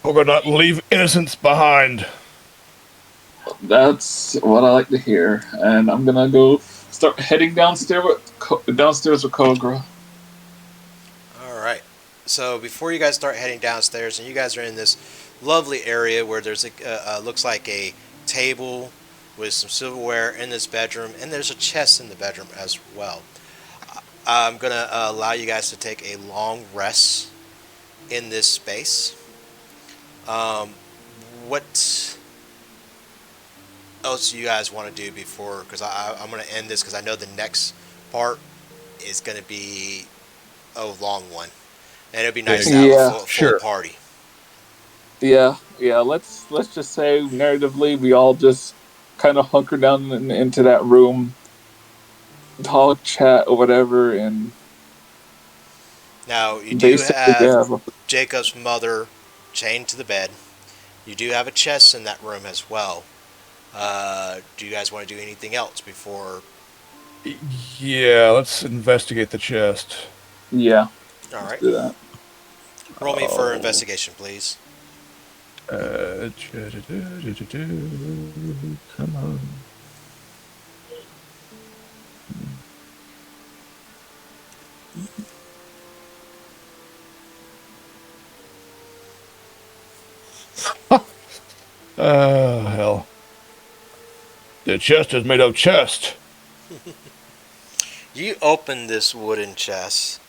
We're gonna not leave innocents behind. That's what I like to hear, and I'm gonna go start heading downstairs with Kogra. Alright. So before you guys start heading downstairs, and you guys are in this lovely area where there's looks like a table with some silverware in this bedroom, and there's a chest in the bedroom as well. I'm gonna allow you guys to take a long rest in this space. What else do you guys want to do before? Because I'm gonna end this because I know the next part is gonna be a long one, and it'd be nice to have Yeah, a full sure. party. yeah. Let's just say narratively, we all just kind of hunker down into that room, talk, chat, or whatever, and Now you do basically, have yeah. Jacob's mother chained to the bed. You do have a chest in that room as well. Do you guys want to do anything else before? Yeah, let's investigate the chest. Yeah, All let's right. do that. Roll me for investigation, please. Come on. Hell. The chest is made of chest. You open this wooden chest,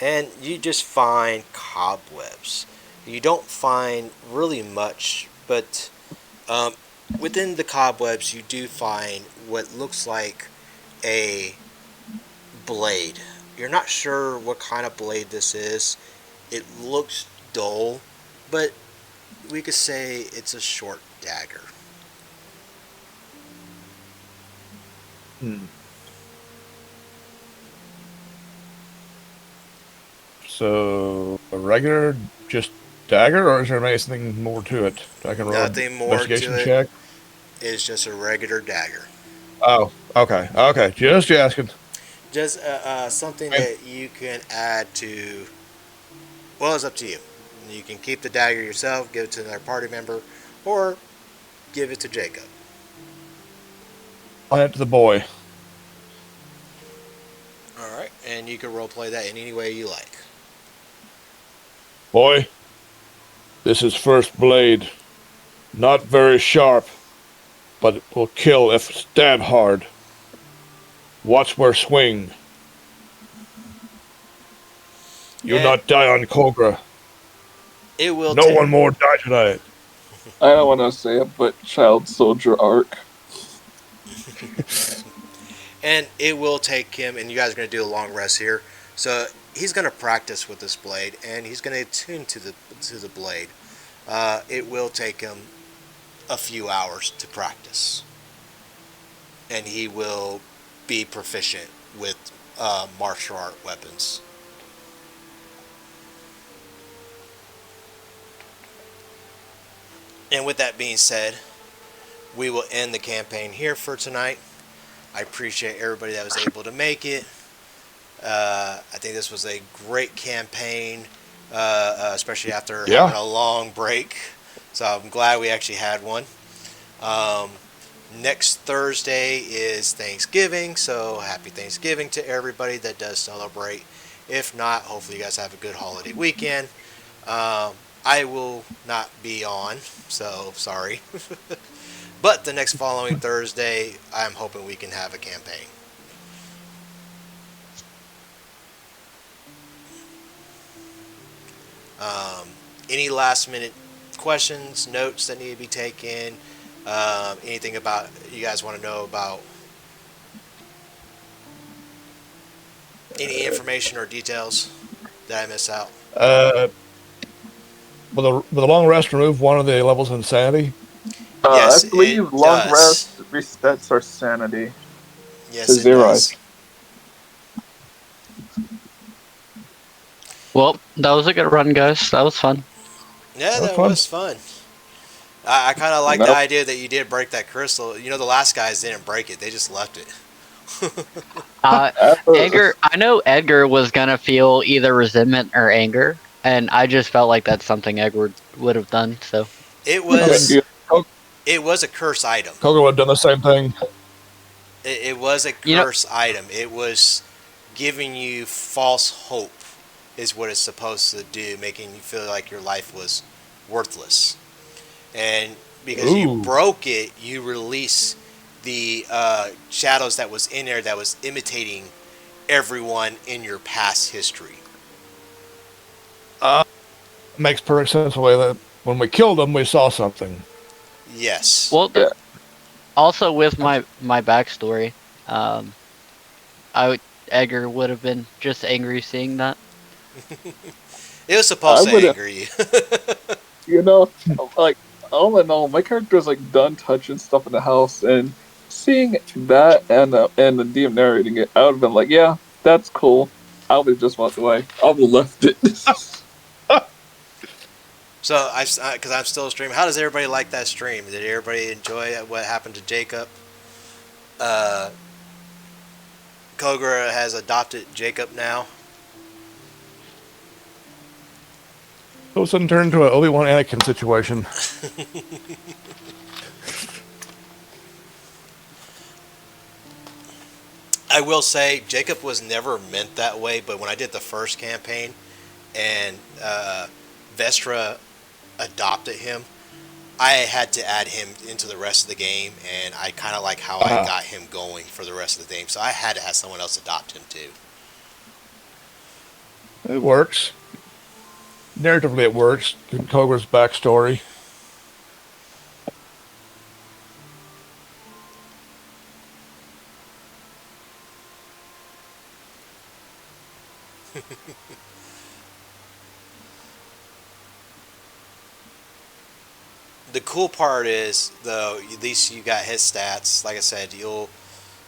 and you just find cobwebs. You don't find really much, but within the cobwebs, you do find what looks like a blade. You're not sure what kind of blade this is. It looks dull, but we could say it's a short dagger. So a regular just dagger, or is there anything more to it? I can roll an Nothing more investigation to it. check. It's just a regular dagger. Oh, okay, okay. Just asking. Just something And that you can add to. Well, it's up to you. You can keep the dagger yourself, give it to another party member, or give it to Jacob. I'll hand it to the boy. All right, and you can roleplay that in any way you like. Boy, this is first blade. Not very sharp, but it will kill if stabbed hard. Watch where swing. You And not die on Kogra. it will No take. one more die tonight. I don't want to say it, but child soldier arc. And it will take him, and you guys are going to do a long rest here. So he's going to practice with this blade, and he's going to attune to the blade. It will take him a few hours to practice, and he will be proficient with martial art weapons. And with that being said, we will end the campaign here for tonight. I appreciate everybody that was able to make it. I think this was a great campaign, especially after having a long break. So I'm glad we actually had one. Next Thursday is Thanksgiving, so happy Thanksgiving to everybody that does celebrate. If not, hopefully you guys have a good holiday weekend. I will not be on, so sorry. But the next following Thursday, I'm hoping we can have a campaign. Any last minute questions, notes that need to be taken? Anything about you guys want to know about? Any information or details that I miss out? Will the long rest remove one of the levels of insanity? I Yes, it believe long does. rest resets our sanity to Yes, it zero. does. Well, that was a good run, guys. That was fun. Yeah, that fun. was fun. I kind of like the idea that you did break that crystal. You know, the last guys didn't break it; they just left it. Edgar, I know Edgar was gonna feel either resentment or anger, and I just felt like that's something Edgar would have done. So It was Kogra it was a curse item. would have done the same thing. It was a curse item. It was giving you false hope, is what it's supposed to do, making you feel like your life was worthless. And because you broke it, you release the shadows that was in there that was imitating everyone in your past history. Makes perfect sense the way that when we killed him, we saw something. Yes. well, also with my backstory, Edgar would have been just angry seeing that. It was supposed to anger you. You know, like all in all, my character's like done touching stuff in the house, and seeing that and the DM narrating it, I would have been like, yeah, that's cool. I would have just walked away. I would have left it. So, because I'm still streaming, how does everybody like that stream? Did everybody enjoy what happened to Jacob? Kogra has adopted Jacob now. All of a sudden turned into an Obi-Wan Anakin situation. I will say, Jacob was never meant that way, but when I did the first campaign and Vestra adopted him, I had to add him into the rest of the game, and I kind of like how I got him going for the rest of the game, so I had to have someone else adopt him too. It works. Narratively, it works. Kogra's backstory. The cool part is, though, at least you got his stats. Like I said,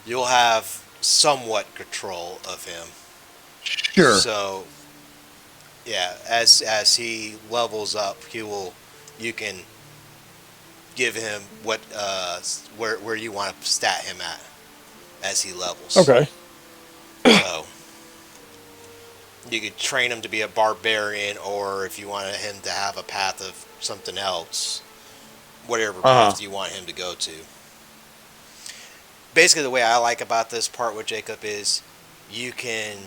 you'll have somewhat control of him. Sure. So, yeah, as he levels up, you can give him where you want to stat him at as he levels. Okay. So you could train him to be a barbarian, or if you wanted him to have a path of something else, whatever path you want him to go to. Basically, the way I like about this part with Jacob is you can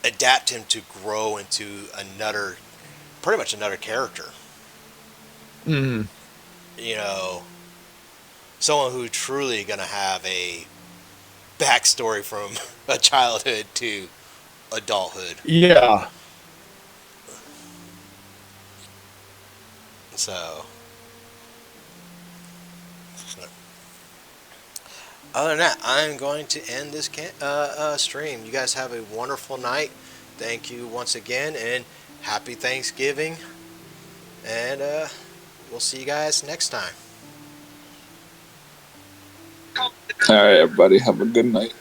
adapt him to grow into pretty much another character. Mm-hmm. You know, someone who truly gonna have a backstory from a childhood to adulthood. Yeah. So, other than that, I'm going to end this stream. You guys have a wonderful night. Thank you once again, and happy Thanksgiving. And we'll see you guys next time. All right, everybody. Have a good night.